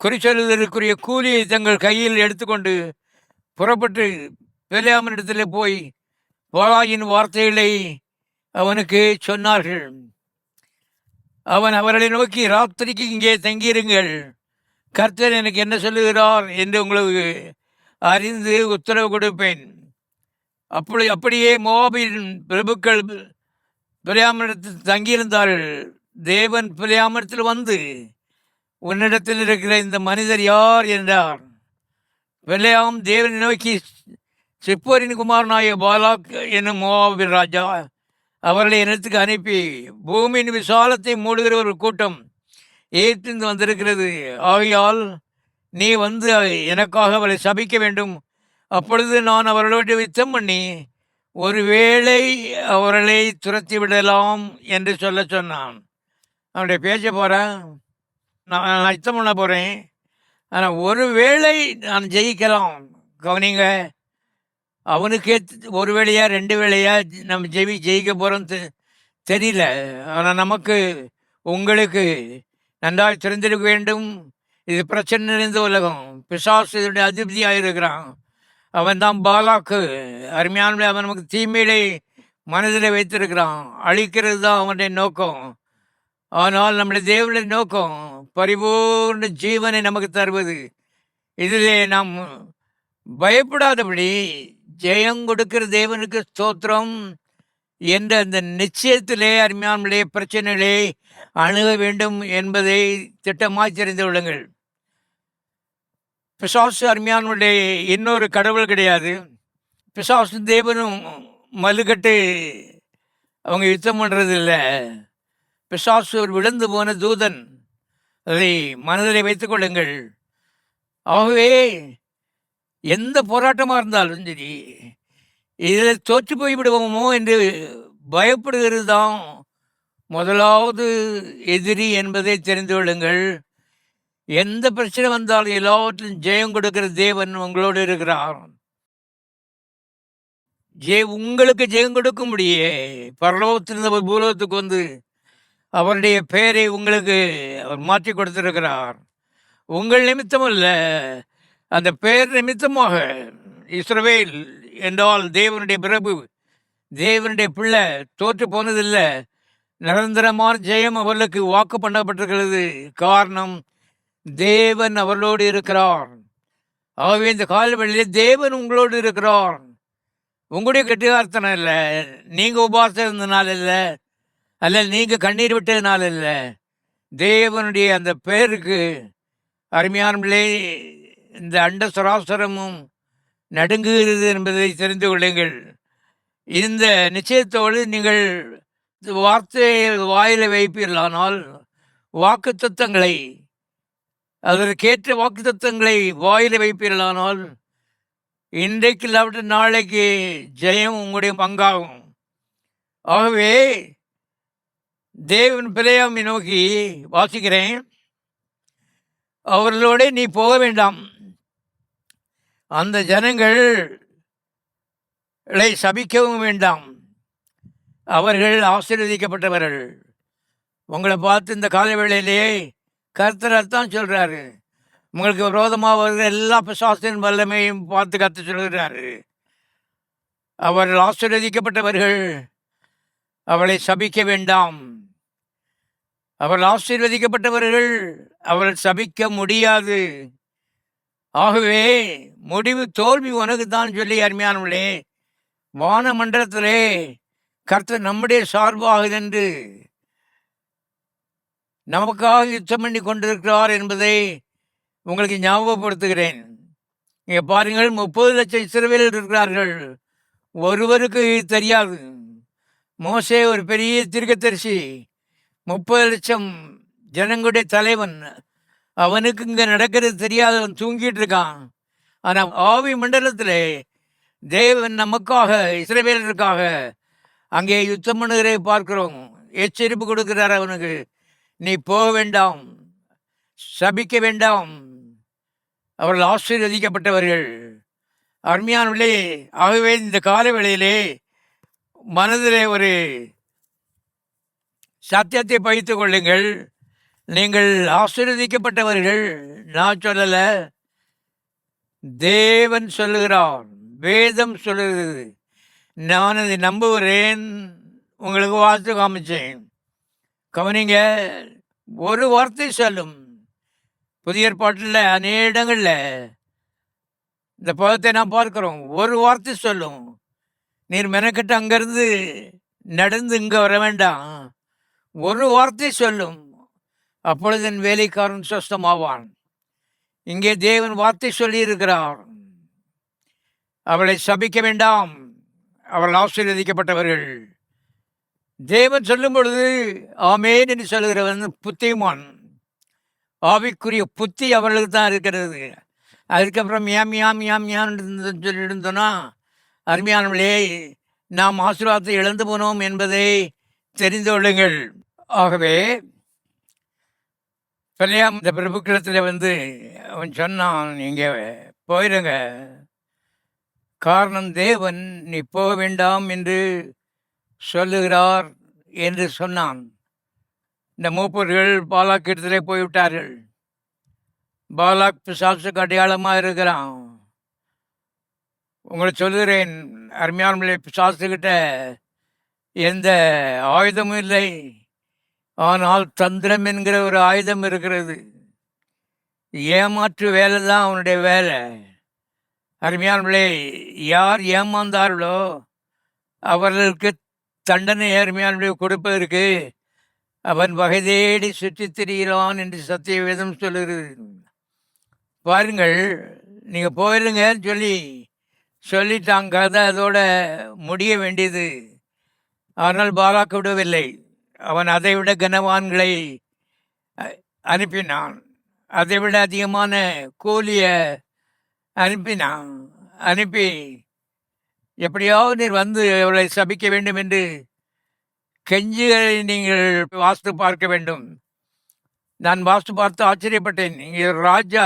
குறிச்சொல்லுதற்குரிய கூலியை தங்கள் கையில் எடுத்துக்கொண்டு புறப்பட்டு பெலியாமினிடத்தில் போய் பாலாகின் வார்த்தைகளை அவனுக்கு சொன்னார்கள். அவன் அவர்களை நோக்கி, ராத்திரிக்கு இங்கே தங்கியிருங்கள், கர்த்தர் எனக்கு என்ன சொல்லுகிறார் என்று உங்களுக்கு அறிந்து உத்தரவு கொடுப்பேன். அப்படியே மோவாபின் பிரபுக்கள் பிலியாமிடத்தில் தங்கியிருந்தார்கள். தேவன் பிலியாமிடத்தில் வந்து, உன்னிடத்தில் இருக்கிற இந்த மனிதர் யார் என்றார். பிலியாம் தேவனை நோக்கி, சிப்போரின் குமாரனாய பாலாக் என்னும் மோவாபின் ராஜா அவர்களை என்னத்துக்கு அனுப்பி, பூமியின் விசாலத்தை மூடுகிற ஒரு கூட்டம் ஏற்றிருந்து வந்திருக்கிறது. ஆகையால் நீ வந்து எனக்காக அவளை சபிக்க வேண்டும். அப்பொழுது நான் அவர்களோடு யுத்தம் பண்ணி ஒருவேளை அவர்களை துரத்தி விடலாம் என்று சொன்னான். அவனுடைய பேச்ச போகிறேன், நான் யுத்தம் பண்ண போகிறேன், ஆனால் ஒருவேளை நான் ஜெயிக்கலாம். கவனிங்க, அவனுக்கே ஒரு வேளையா 2 வேளையா நம்ம ஜெயிக்க போகிறோம் தெரியல. ஆனால் நமக்கு உங்களுக்கு நன்றாக தெரிந்திருக்க வேண்டும். இது பிரச்சனை நிறைந்த உலகம். பிசாசு இதனுடைய அதிபதியாக இருக்கிறான். அவன் தான் பாலாக்கு. அருமையான அவன் நமக்கு தீமையிலே மனதில் வைத்திருக்கிறான். அழிக்கிறது தான் அவனுடைய நோக்கம். ஆனால் நம்முடைய தேவனுடைய நோக்கம் பரிபூர்ண ஜீவனை நமக்கு தருவது. இதிலே நாம் பயப்படாதபடி ஜெயம் கொடுக்கிற தேவனுக்கு ஸ்தோத்திரம் என்ற அந்த நிச்சயத்திலே அருமையானே பிரச்சனைகளே அணுக வேண்டும் என்பதை திட்டமாக தெரிந்து கொள்ளுங்கள். பிசாசு அருமையானுடைய இன்னொரு கடவுள் கிடையாது. பிசாசு தேவனும் மல்லுக்கட்டு அவங்க யுத்தம் பண்ணுறது இல்லை. பிசாசு ஒரு விழுந்து போன தூதன். அதை மனதில் வைத்துக் கொள்ளுங்கள். ஆகவே எந்த போராட்டமாக இருந்தாலும் சரி, இதில் தோற்று போய்விடுவோமோ என்று பயப்படுகிறது தான் முதலாவது எதிரி என்பதை தெரிந்து கொள்ளுங்கள். எந்த பிரச்சனை வந்தாலும் எல்லாவற்றிலும் ஜெயம் கொடுக்கிற தேவன் உங்களோடு இருக்கிறார். உங்களுக்கு ஜெயம் கொடுக்க முடியே பரலோகத்திலிருந்து அவர் பூலோகத்துக்கு வந்து அவருடைய பெயரை உங்களுக்கு அவர் மாற்றி கொடுத்திருக்கிறார். உங்கள் நிமித்தம் அல்ல, அந்த பெயர் நிமித்தமாக. இஸ்ரவேல் என்றால் தேவனுடைய பிரபு, தேவனுடைய பிள்ளை, தோற்று போனதில்லை. நிரந்தரமான ஜெயம் அவர்களுக்கு வாக்கு பண்ணப்பட்டிருக்கிறது. காரணம், தேவன் அவர்களோடு இருக்கிறார். ஆகவே இந்த காலவெளியிலே தேவன் உங்களோடு இருக்கிறார். உங்களுடைய கெட்டிகார்த்தனம் இல்லை, நீங்கள் உபாசம் இருந்தனால இல்லை, அல்ல நீங்கள் கண்ணீர் விட்டதுனால இல்லை. தேவனுடைய அந்த பெயருக்கு அருமையானே இந்த அண்ட சராசரமும் நடுங்குகிறது என்பதை தெரிந்து கொள்ளுங்கள். இந்த நிச்சயத்தோடு நீங்கள் வார்த்தையை வாயில வைப்பீர்களானால், வாக்கு தத்தங்களை, அதற்கேற்ற வாக்கு தத்தங்களை வாயில வைப்பீர்களானால், இன்றைக்கு இல்லாவிட்டு நாளைக்கு ஜெயம் உங்களுடைய பங்காகும். ஆகவே தேவன் பிலேயாமை நோக்கி வாசிக்கிறேன், அவர்களோட நீ போக வேண்டாம். அந்த ஜனங்கள் சபிக்கவும் வேண்டாம், அவர்கள் ஆசீர்வதிக்கப்பட்டவர்கள். உங்களை பார்த்து இந்த கால வேளையிலேயே கர்த்தர் தான் சொல்கிறாரு. உங்களுக்கு விரோதமாக வருகிற எல்லா பிசாசின் வல்லமையும் பார்த்து கர்த்தர் சொல்கிறாரு, அவர்கள் ஆசீர்வதிக்கப்பட்டவர்கள், அவளை சபிக்க வேண்டாம். அவர்கள் ஆசீர்வதிக்கப்பட்டவர்கள், அவர்கள் சபிக்க முடியாது. ஆகவே முடிவு தோல்வி உனக்கு தான் சொல்லி அருமையானவர்களே, வான மண்டலத்திலே கர்த்தர் நம்முடைய சார்பாக நின்று நமக்காக யுத்தம் பண்ணி கொண்டிருக்கிறார் என்பதை உங்களுக்கு ஞாபகப்படுத்துகிறேன். இங்கே பாருங்கள், 30 லட்சம் இஸ்ரவேலர் இருக்கிறார்கள். ஒருவருக்கு இது தெரியாது. மோசே ஒரு பெரிய தீர்க்கதரிசி, 30 லட்சம் ஜனங்களுடைய தலைவன். அவனுக்கு இங்கே நடக்கிறது தெரியாது, அவன் தூங்கிட்டு இருக்கான். ஆனால் ஆவி மண்டலத்தில் தேவன் நமக்காக, இஸ்ரவேலருக்காக அங்கே யுத்தம் பண்ணுகிறதை பார்க்கிறோம். எச்சரிப்பு கொடுக்கிறார் அவனுக்கு, நீ போக வேண்டாம், சபிக்க வேண்டாம், அவர்கள் ஆசீர்வதிக்கப்பட்டவர்கள். அருமையானவர்களே, ஆகவே இந்த கால வேளையிலே மனதிலே ஒரு சத்தியத்தை பகிர்ந்து கொள்ளுங்கள். நீங்கள் ஆசீர்வதிக்கப்பட்டவர்கள். நான் சொல்லலை, தேவன் சொல்லுகிறார், வேதம் சொல்லுகிறது. நான் அதை நம்புகிறேன். உங்களுக்கு வாசித்து காமிச்சேன், கவனிங்க. ஒரு வார்த்தை சொல்லும். புதிய ஏற்பாட்டில் அநேக இடங்களில் இந்த பதத்தை நான் பார்க்கிறோம். ஒரு வார்த்தை சொல்லும், நீர் மெனக்கட்டு அங்கேருந்து நடந்து இங்கே வர வேண்டாம். ஒரு வார்த்தை சொல்லும், அப்பொழுது என் வேலைக்காரன் சொஸ்தமாவான். இங்கே தேவன் வார்த்தை சொல்லி இருக்கிறார், அவளை சபிக்க வேண்டாம், அவள் ஆசீர்வதிக்கப்பட்டவர்கள். தேவன் சொல்லும் பொழுது ஆமேன் என்று சொல்லுகிறவன் புத்திமான். ஆவிக்குரிய புத்தி அவர்களுக்கு தான் இருக்கிறது. அதுக்கப்புறம் சொல்லிட்டு இருந்தோன்னா, அருமையானவர்களே, நாம் ஆசீர்வாதத்தை இழந்து போனோம் என்பதை தெரிந்து கொள்ளுங்கள். ஆகவே பிள்ளையாம் இந்த பிரபுக்களத்தில் அவன் சொன்னான், நீங்கள் போயிடுங்க, காரணம் தேவன் நீ போக வேண்டாம் என்று சொல்லுகிறார் என்று சொன்னான். இந்த மூப்பர்கள் பாலாக் இடத்திலே போய்விட்டார்கள். பாலாக் பிசாசுக்கு அடையாளமாக இருக்கிறான். உங்களை சொல்லுகிறேன், அருமையானவர்களே, பிசாசுக்கிட்ட எந்த ஆயுதமும் இல்லை, ஆனால் தந்திரம் என்கிற ஒரு ஆயுதம் இருக்கிறது. ஏமாற்று வேலை தான் அவனுடைய வேலை. அருமையானவர்களே, யார் ஏமாந்தார்களோ அவர்களுக்கு தண்டனை அருமையானவர்களே கொடுப்பதற்கு அவன் வகை தேடி சுற்றி திரிகிறான் என்று சத்திய வேதம் சொல்லுகிறது. பாருங்கள், நீங்கள் போயிடுங்கன்னு சொல்லிட்டாங்க, கதை அதோட முடிய வேண்டியது. ஆனால் பாலாக்கு விடவில்லை. அவன் அதைவிட கனவான்களை அனுப்பினான், அதைவிட அதிகமான கூலியை அனுப்பினான். அனுப்பி எப்படியாவது நீர் அவளை சபிக்க வேண்டும் என்று கெஞ்சுகளை நீங்கள் வாஸ்து பார்க்க வேண்டும். நான் வாஸ்து பார்த்து ஆச்சரியப்பட்டேன். இங்கே ராஜா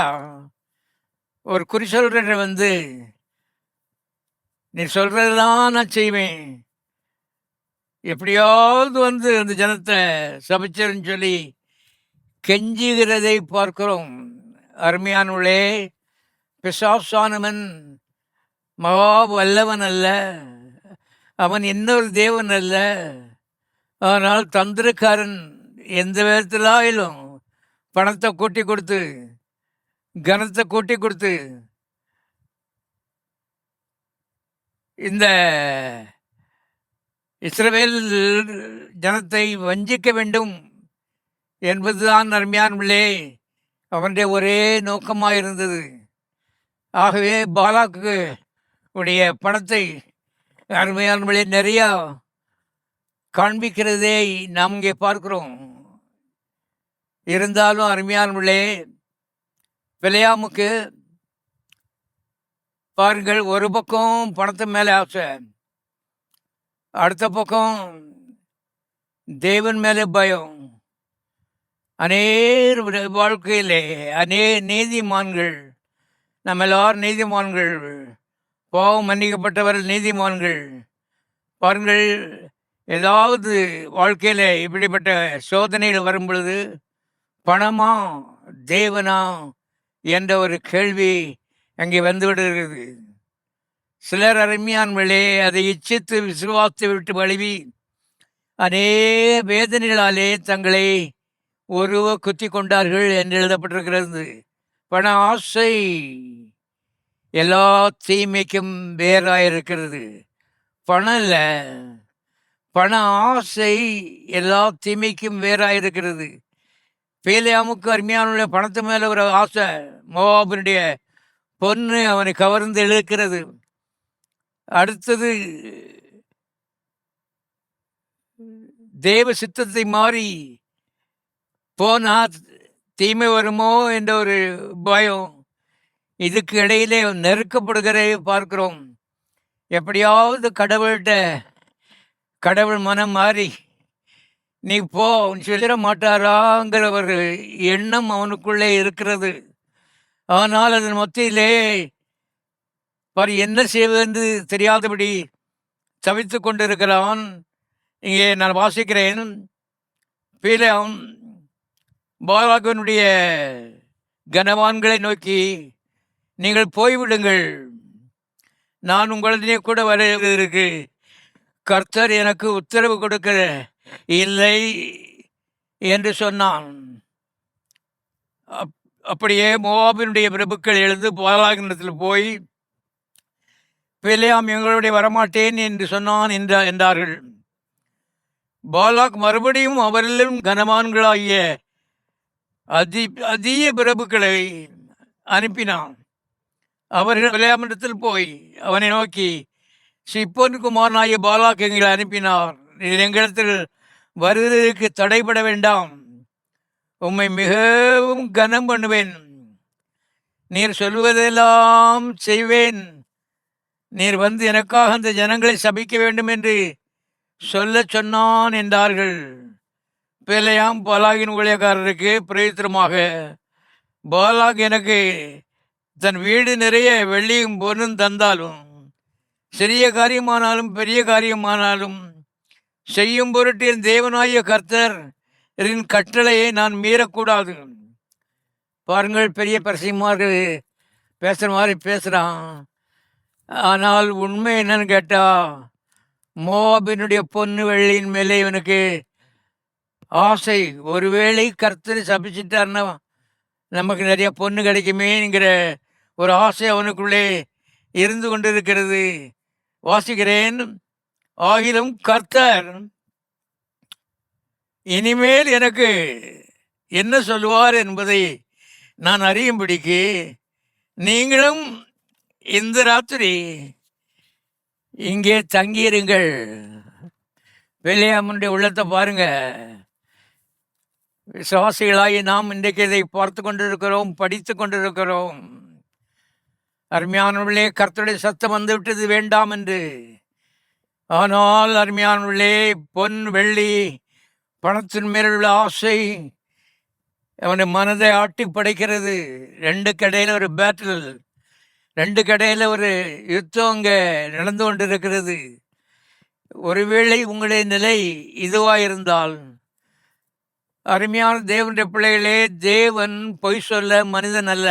ஒரு குறி சொல்கிற நீ சொல்கிறதான் நான் செய்வேன், எப்படியாவது அந்த ஜனத்தை சபிச்சிருன்னு சொல்லி கெஞ்சுகிறதை பார்க்கிறோம். அருமையானவளே, பிசாசானவன் மகா வல்லவன் அல்ல, அவன் இன்னொரு தேவன் அல்ல. ஆனால் தந்திரக்காரன் எந்த விதத்திலாயிலும் பணத்தை கூட்டி கொடுத்து, கனத்தை கூட்டி கொடுத்து இந்த இஸ்ரவேல் ஜனத்தை வஞ்சிக்க வேண்டும் என்பதுதான் அருமையானவர்களே அவனுடைய ஒரே நோக்கமாக இருந்தது. ஆகவே பாலாக்கு உடைய பணத்தை அருமையானவர்களே நிறையா காண்பிக்கிறதே நாம் இங்கே பார்க்கிறோம். இருந்தாலும் அருமையானவர்களே, பிலேயாமுக்கு பாருங்கள், ஒரு பக்கம் பணத்து மேலே ஆசை, அடுத்த பக்கம் தேவன் மேலே பயம். அநேக வாழ்க்கையிலே நீதிமான்கள், நம்ம எல்லாரும் நீதிமான்கள், பாவம் மன்னிக்கப்பட்டவர்கள் நீதிமான்கள். பாருங்கள், ஏதாவது வாழ்க்கையில் இப்படிப்பட்ட சோதனைகள் வரும் பொழுது பணமா தேவனா என்ற ஒரு கேள்வி அங்கே வந்துவிடுகிறது. சிலர் அருமையானவர்களே அதை இச்சித்து விசுவாசத்தை விட்டு வழுவி அநேக வேதனைகளாலே தங்களை ஒருவ குத்தி கொண்டார்கள் என்று எழுதப்பட்டிருக்கிறது. பண ஆசை எல்லா தீமைக்கும் வேறாயிருக்கிறது. பணம் இல்லை, பண ஆசை எல்லா தீமைக்கும் வேறாயிருக்கிறது. பேலியாமுக்கு அருமையான பணத்து மேலே ஒரு ஆசை, மோவாபினுடைய பொண்ணு அவனை கவர்ந்து இழுக்கிறது. அடுத்தது தேவ சித்தத்தை மாறி போனா தீமை வருமோ என்ற ஒரு பயம். இதுக்கு இடையிலே நெருக்கப்படுகிறதை பார்க்கிறோம். எப்படியாவது கடவுள் மனம் மாறி நீ போ சொல்லிட மாட்டாராங்கிற ஒரு எண்ணம் அவனுக்குள்ளே இருக்கிறது. ஆனால் அதன் மத்தியிலே என்ன செய்வதென்று தெரியாதபடி தவித்து கொண்டிருக்கிறான். இங்கே நான் வாசிக்கிறேன், பிலேயாம் பாலாகனுடைய கனவான்களை நோக்கி, நீங்கள் போய்விடுங்கள், நான் உங்களுடனே கூட வருவதற்கு கர்த்தர் எனக்கு உத்தரவு கொடுக்க இல்லை என்று சொன்னான். அப்படியே மோவாபினுடைய பிரபுக்கள் எழுந்து பாலாகினத்தில் போய், பிலேயாம் எங்களுடைய வரமாட்டேன் என்று சொன்னான் என்றார்கள். பாலாக் மறுபடியும் அவரிலும் கனமான்களாகிய அதிக பிரபுக்களை அனுப்பினான். அவர்கள் பிலேயாமிடத்தில் போய் அவனை நோக்கி, சிப்போன் குமாரனாகிய பாலாக் எங்களை அனுப்பினார், நீர் எங்களிடத்தில் வருவதற்கு தடைபட வேண்டாம், உம்மை மிகவும் கனம் பண்ணுவேன், நீர் சொல்வதெல்லாம் செய்வேன், நீர் வந்து எனக்காக அந்த ஜனங்களை சபிக்க வேண்டும் என்று சொல்ல சொன்னான் என்றார்கள். பிலேயாம் பாலாகின் ஊழியக்காரருக்கு பிரயோஜனமாக, பாலாக் எனக்கு தன் வீடு நிறைய வெள்ளியும் பொன்னும் தந்தாலும், சிறிய காரியமானாலும் பெரிய காரியமானாலும் செய்யும் பொருட்டு என் தேவனாகிய கர்த்தர் கட்டளையை நான் மீறக்கூடாது. பாருங்கள், பெரிய பரிசைமார்கள் பேசுகிற மாதிரி பேசுகிறான். ஆனால் உண்மை என்னன்னு கேட்டால், மோவாபினுடைய பொண்ணு வெள்ளியின் மேலே இவனுக்கு ஆசை. ஒருவேளை கர்த்தர் சபிச்சிட்டார்னா நமக்கு நிறைய பொண்ணு கிடைக்குமேங்கிற ஒரு ஆசை அவனுக்குள்ளே இருந்து கொண்டிருக்கிறது. வாசிக்கிறேன், ஆகிலும் கர்த்தர் இனிமேல் எனக்கு என்ன சொல்லுவார் என்பதை நான் அறியும்படிக்கு நீங்களும் இந்த ராத்திரி இங்கே தங்கியிருங்கள். பிலேயாமுடைய உள்ளத்தை பாருங்க. விசுவாசிகளாகி நாம் இன்றைக்கு இதை பார்த்து கொண்டிருக்கிறோம், படித்து கொண்டிருக்கிறோம். அருமையானவர்களே, கர்த்தருடைய சத்தம் வந்துவிட்டது வேண்டாம் என்று. ஆனால் அருமையானவர்களே, பொன் வெள்ளி பணத்தின் மேலுள்ள ஆசை அவனை மனதை ஆட்டி படைக்கிறது. ரெண்டு கடையில் ஒரு பேட்டில், ரெண்டு கடையில் ஒரு யுத்தம் அங்கே நடந்து கொண்டிருக்கிறது. ஒருவேளை உங்களுடைய நிலை இதுவாக இருந்தால், அருமையான தேவனுடைய பிள்ளைகளே, தேவன் பொய் சொல்ல மனிதன் அல்ல,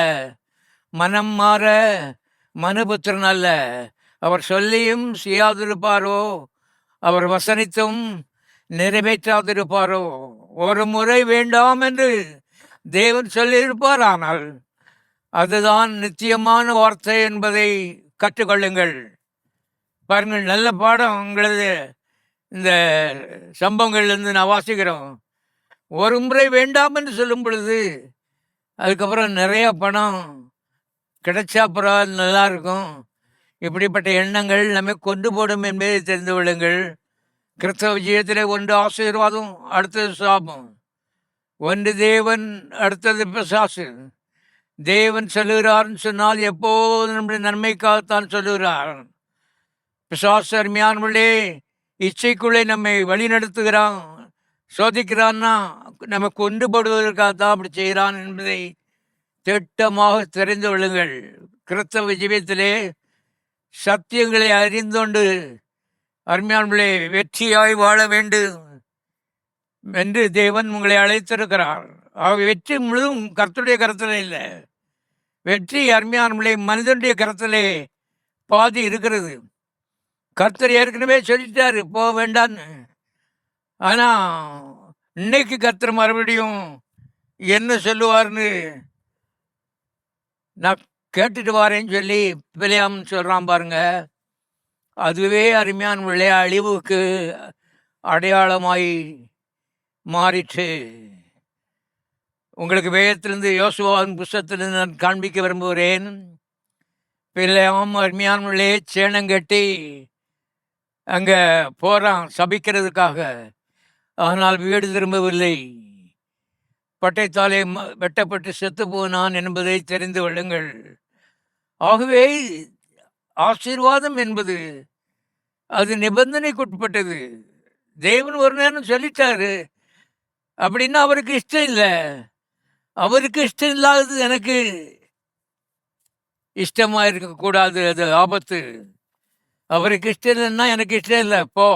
மனம் மாற மனுபுத்திரன் அல்ல. அவர் சொல்லியும் செய்யாதிருப்பாரோ, அவர் வசனித்தும் நிறைவேற்றாதிருப்பாரோ. ஒரு முறை வேண்டாம் என்று தேவன் சொல்லியிருப்பார், ஆனால் அதுதான் நித்தியமான வார்த்தை என்பதை கற்றுக்கொள்ளுங்கள். பாருங்கள், நல்ல பாடம் உங்களது இந்த சம்பவங்கள்லேருந்து நான் வாசிக்கிறோம். ஒரு முறை வேண்டாம் என்று சொல்லும் பொழுது அதுக்கப்புறம் நிறைய பணம் கிடைச்சா பரவாயில்ல, நல்லா இருக்கும். இப்படிப்பட்ட எண்ணங்கள் நம்மை கொண்டு போடும் என்பதை தெரிந்து கொள்ளுங்கள். கிறிஸ்தவ ஜீவியத்தில் ஒன்று ஆசீர்வாதம், அடுத்தது சாபம். ஒன்று தேவன், அடுத்தது பிசாசு. தேவன் சொல்லுகிறார்னு சொன்னால் எப்போது நம்முடைய நன்மைக்காகத்தான் சொல்லுகிறார். பிசாசு அருமையானவர்களே இச்சைக்குள்ளே நம்மை வழி நடத்துகிறான், சோதிக்கிறான்னா நம்ம கொண்டு போடுவதற்காகத்தான் அப்படி செய்கிறான் என்பதை திட்டமாக தெரிந்து கொள்ளுங்கள். கிறிஸ்தவ ஜீவியத்திலே சத்தியங்களை அறிந்தொண்டு அருமையானவர்களே வெற்றியாய் வாழ வேண்டும் என்று தேவன் உங்களை அழைத்திருக்கிறார். வெற்றி முழுதும் கர்த்தருடைய கருத்தில் இல்லை. வெற்றி அருமையானவர்களே மனிதனுடைய கருத்திலே பாதி இருக்கிறது. கர்த்தர் ஏற்கனவே சொல்லிட்டாரு போக வேண்டான்னு. ஆனால் இன்னைக்கு கர்த்தர் மறுபடியும் என்ன சொல்லுவார்னு நான் கேட்டுட்டு வரேன்னு சொல்லி பிழையாம் சொல்கிறான் பாருங்க. அதுவே அருமையான அழிவுக்கு அடையாளமாய் மாறிற்று. உங்களுக்கு வேதத்திலிருந்து யோசுவாவின் புஸ்தகத்திலிருந்து நான் காண்பிக்க விரும்புகிறேன். பிழையாம் அருமையான சேனங்கட்டி அங்கே போகிறான் சபிக்கிறதுக்காக. ஆனால் வீடு திரும்பவில்லை. பட்டைத்தாலே வெட்டப்பட்டு செத்து போனான் என்பதை தெரிந்து கொள்ளுங்கள். ஆகவே ஆசீர்வாதம் என்பது அது நிபந்தனைக்குட்பட்டது. தேவன் ஒரு நேரம் சொல்லிட்டாரு அப்படின்னா அவருக்கு இஷ்டம் இல்லை. அவருக்கு இஷ்டம் இல்லாதது எனக்கு இஷ்டமா இருக்கக்கூடாது, அது ஆபத்து. அவருக்கு இஷ்டம் இல்லைன்னா எனக்கு இஷ்டம் இல்லை. போ.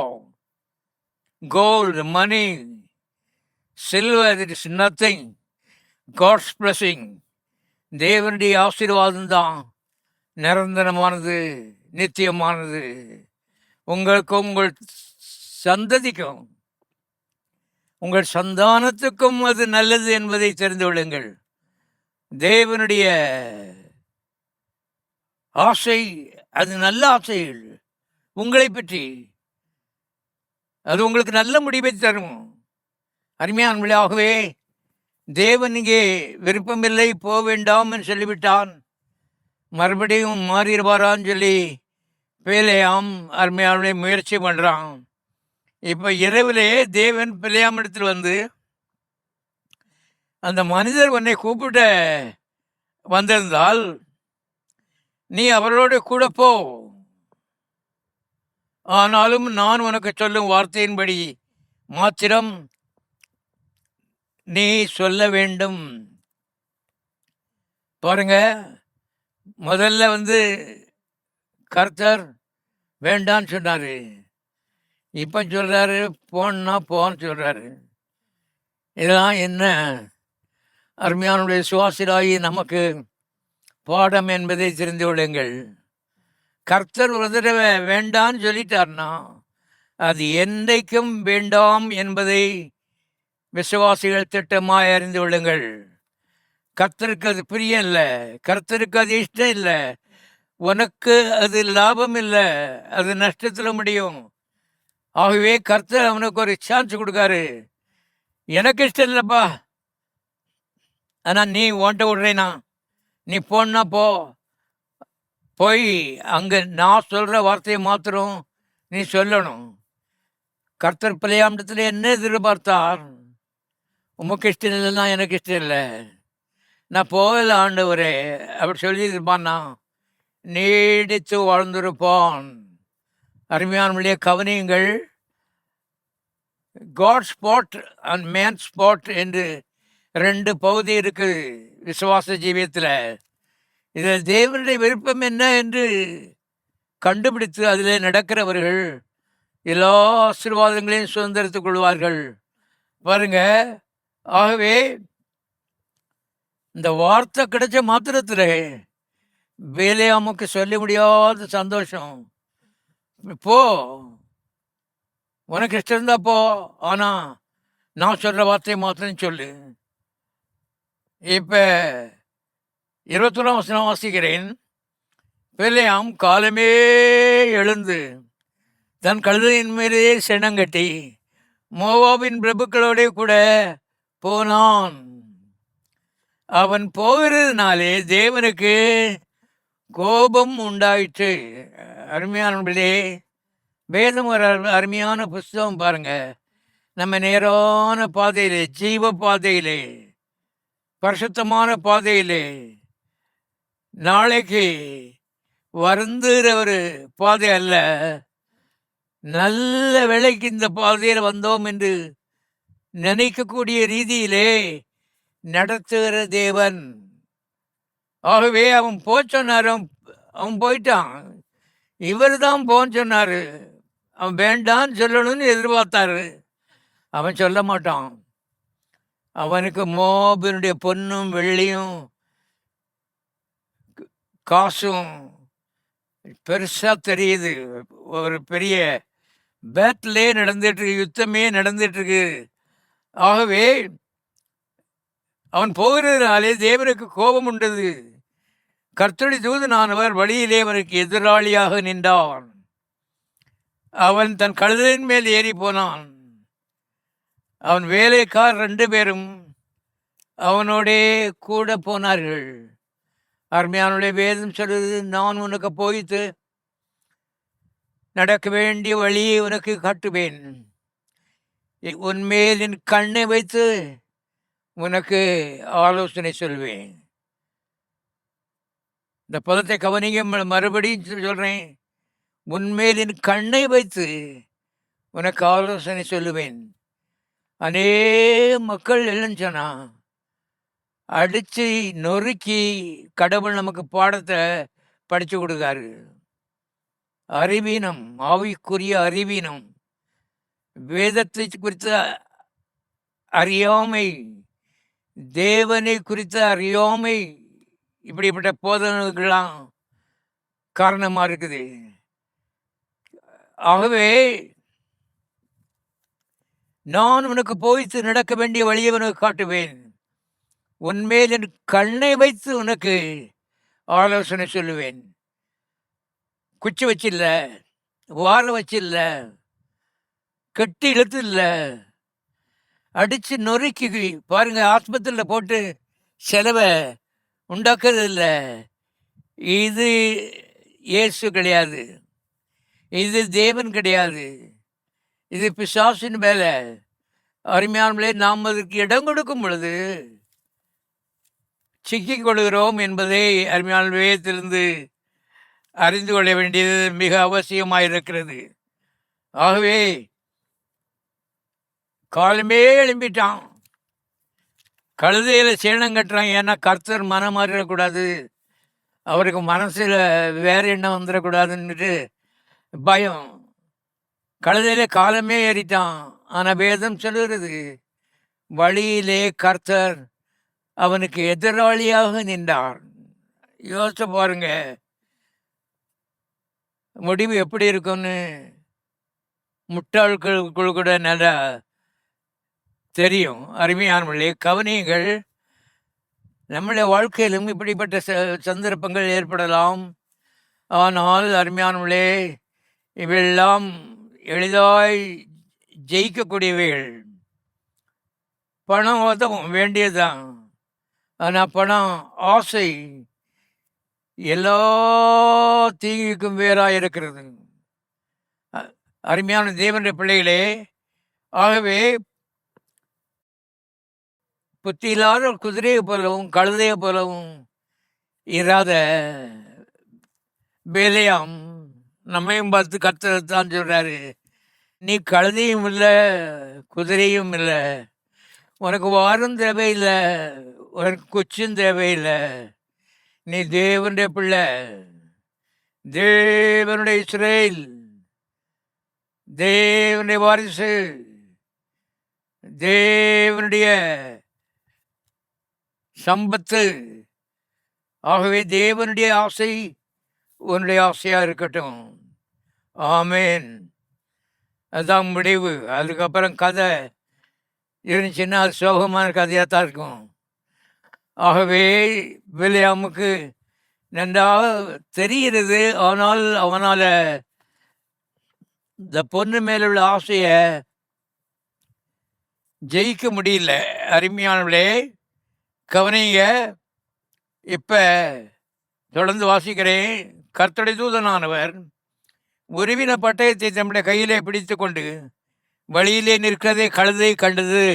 Gold, money, silver, it is nothing. God's blessing, தேவனுடைய ஆசீர்வாதம் தான் நிரந்தரமானது, நித்தியமானது. உங்களுக்கும் உங்கள் சந்ததிக்கும் உங்கள் சந்தானத்துக்கும் அது நல்லது என்பதை தெரிந்து கொள்ளுங்கள். தேவனுடைய ஆசை அது நல்ல ஆசைகள் உங்களை பற்றி. அது உங்களுக்கு நல்ல முடிவை தரும். அருமையானவர்களே, தேவன் இங்கே விருப்பமில்லை, போக வேண்டாம் என்று சொல்லிவிட்டான். மறுபடியும் மாறிடுவாரான்னு சொல்லி பிழையாம் அருமையானவர்களே முயற்சி பண்ணுறான். இப்போ இரவிலே தேவன் பிழையாம் இடத்தில் வந்து, அந்த மனிதர் உன்னை கூப்பிட வந்திருந்தால் நீ அவரோடு கூட போ. ஆனாலும் நான் உனக்கு சொல்லும் வார்த்தையின்படி மாத்திரம் நீ சொல்ல வேண்டும். பாருங்க, முதல்ல வந்து கர்த்தர் வேண்டான்னு சொன்னார். இப்போ சொல்கிறாரு போன்னா போன்னு சொல்கிறாரு. இதெல்லாம் என்ன அருமையானுடைய சுவாசிராயி நமக்கு பாடம் என்பதை தெரிந்து கொள்ளுங்கள். கர்த்தர் ஒரு தடவை வேண்டான்னு சொல்லிட்டார்னா அது என்றைக்கும் வேண்டாம் என்பதை விசுவாசிகள் திட்டமாக அறிந்து கொள்ளுங்கள். கர்த்தருக்கு அது பிரியம் இல்லை, கர்த்தருக்கு அது இஷ்டம் இல்லை, உனக்கு அது லாபம் இல்லை, அது நஷ்டத்தில் முடியும். ஆகவே கர்த்தர் அவனுக்கு ஒரு சான்ஸ் கொடுக்காரு. எனக்கு இஷ்டம் இல்லைப்பா, ஆனால் நீ ஓட்ட விடுறேனா, நீ போனா போ, போய் அங்கே நான் சொல்கிற வார்த்தையை மாத்திரம் நீ சொல்லணும். கர்த்தர் பிழையாண்டத்தில் என்ன எதிர்பார்த்தார்? உமக்கு இஷ்டம் இல்லைன்னா எனக்கு இஷ்டம் இல்லை, நான் போகல ஆண்டவரே அப்படி சொல்லியிருப்பான்னா நீடித்து வாழ்ந்திருப்பான். அருமையானவர்களே, கவனியுங்கள். God spot and man spot என்று 2 பகுதி இருக்குது விசுவாச ஜீவியத்தில். இதில் தேவனுடைய விருப்பம் என்ன என்று கண்டுபிடித்து அதில் நடக்கிறவர்கள் எல்லா ஆசீர்வாதங்களையும் சுதந்திரத்துக் கொள்வார்கள். பாருங்க, ஆகவே இந்த வார்த்தை கிடைச்ச மாத்திரத்தில் பிலேயாமுக்கு சொல்ல முடியாத சந்தோஷம். போ, உனக்கு இஷ்டம் இருந்தா போ, ஆனால் நான் சொல்கிற வார்த்தையை மாத்திரம் சொல்லு. இப்போ 21ஆம் வசனம் வாசிக்கிறேன். பிலேயாம் காலமே எழுந்து தன் கழுதையின் மேலே செனங்கட்டி மோவாபின் பிரபுக்களோட கூட போனான். அவன் போகிறதுனாலே தேவனுக்கு கோபம் உண்டாயிற்று. அருமையானவர்களே, வேதம் ஒரு அருமையான புஸ்தகம். பாருங்க, நம்ம நேரான பாதையிலே, ஜீவ பாதையிலே, பரிசுத்தமான பாதையிலே, நாளைக்கு வருந்துகிற ஒரு பாதை அல்ல, நல்ல வேளைக்கு இந்த பாதையில் வந்தோம் என்று நினைக்கக்கூடிய ரீதியிலே நடத்துகிற தேவன். ஆகவே அவன் போச்ச நேரம் அவன் போயிட்டான். இவர் தான் போன்னு சொன்னார். அவன் வேண்டான்னு சொல்லணும்னு எதிர்பார்த்தாரு. அவன் சொல்ல மாட்டான். அவனுக்கு மோபினுடைய பொன்னும் வெள்ளியும் காசும் பெருசாக தெரியுது. ஒரு பெரிய பேட்டிலே நடந்துட்டுருக்கு, யுத்தமே நடந்துட்டுருக்கு. ஆகவே அவன் போகிறதுனாலே தேவனுக்கு கோபம் உண்டது. கர்த்தருடைய தூதனானவர் வழியிலே அவனுக்கு எதிராளியாக நின்றான். அவன் தன் கழுதையின் மேல் ஏறி போனான். அவன் வேலைக்கார் 2 பேரும் அவனோடே கூட போனார்கள். அருமையானுடைய வேதம் சொல்லுது, நான் உனக்கு போய்த்து நடக்க வேண்டிய வழியை உனக்கு காட்டுவேன், உன்மேல் என் கண்ணை வைத்து உனக்கு ஆலோசனை சொல்வேன். இந்த பதத்தை கவனிங்க, மறுபடியும் சொல்கிறேன். உன்மேல் என் கண்ணை வைத்து உனக்கு ஆலோசனை சொல்லுவேன். மக்கள் இல்லைன்னு சொன்னா அடித்து நொறுக்கி கடவுள் நமக்கு பாடத்தை படித்து கொடுக்காரு. அறிவீனம், ஆவிக்குரிய அறிவீனம், வேதத்தை குறித்த அறியாமை, தேவனை குறித்த அறியாமை, இப்படிப்பட்ட போதனைகள்லாம் காரணமாக இருக்குது. ஆகவே நான் உனக்கு போய்த்து நடக்க வேண்டிய வழியை உனக்கு காட்டுவேன், உன்மேல் என் கண்ணை வைத்து உனக்கு ஆலோசனை சொல்லுவேன். குச்சி வச்சில்ல, வார வச்சில்ல, கட்டி இழுத்து இல்லை, அடித்து நொறுக்கி பாருங்க, ஆஸ்பத்திரியில் போட்டு செலவை உண்டாக்குறது இல்லை. இது இயேசு கிடையாது, இது தேவன் கிடையாது, இது பிசாசின் மேலே. அருமையானவர்களே, நாம் அதற்கு இடம் கொடுக்கும் பொழுது சிக்கிக் கொள்கிறோம் என்பதை அருமையான வேதத்திலிருந்து அறிந்து கொள்ள வேண்டியது மிக அவசியமாக இருக்கிறது. ஆகவே காலமே எழும்பிட்டான், கழுதையில் சேணம் கட்டுறான். ஏன்னா கர்த்தர் மனம் மாறிடக்கூடாது, அவருக்கு மனசில் வேறு எண்ணம் வந்துடக்கூடாதுன்னுட்டு பயம். கழுதையில காலமே ஏறிட்டான். ஆனால் வேதம் சொல்லுகிறது, வழியிலே கர்த்தர் அவனுக்கு எதிராளியாக நின்றார். யோசிச்சு பாருங்க, முடிவு எப்படி இருக்கும்னு முட்டாள்களுக்குள் கூட நல்லா தெரியும். அருமையானவர்களே, கவனியங்கள். நம்முடைய வாழ்க்கையிலும் இப்படிப்பட்ட சந்தர்ப்பங்கள் ஏற்படலாம். ஆனால் அருமையானவர்களே, இவையெல்லாம் எளிதாய் ஜெயிக்கக்கூடியவைகள். பணம் உதவும், வேண்டியதுதான். ஆனால் பணம், ஆசை எல்லா தீங்குக்கும் வேறாக இருக்கிறது. அருமையான தேவனுடைய பிள்ளைகளே, ஆகவே புத்தி இல்லாத குதிரையை போலவும் கழுதையை போலவும் இராத வேலையாம் நம்மையும் பார்த்து கர்த்தர் சொல்கிறாரு, நீ கழுதையும் இல்லை குதிரையும் இல்லை, உனக்கு வாரம் தேவையில்லை, உனக்கு குச்சும் தேவையில்லை, நீ தேவனுடைய பிள்ளை, தேவனுடைய இஸ்ரேல், தேவனுடைய வாரிசு, தேவனுடைய சம்பத்து. ஆகவே தேவனுடைய ஆசை உன்னுடைய ஆசையாக இருக்கட்டும். ஆமேன். அதுதான் முடிவு. அதுக்கப்புறம் கதை இருந்துச்சுன்னா அது சோகமான கதையாக தான் இருக்கும். ஆகவே பிலேயாமுக்கு நன்றாக தெரிகிறது. ஆனால் அவனால் இந்த பொண்ணு மேலுள்ள ஆசையை ஜெயிக்க முடியல. அருமையானவர்களே, கவனிங்க. இப்போ தொடர்ந்து வாசிக்கிறேன். கர்த்தருடைய தூதனானவர் உருவின பட்டயத்தை தம்முடைய கையிலே பிடித்து கொண்டு வழியிலே நிற்கிறதே கழுதை கண்டது.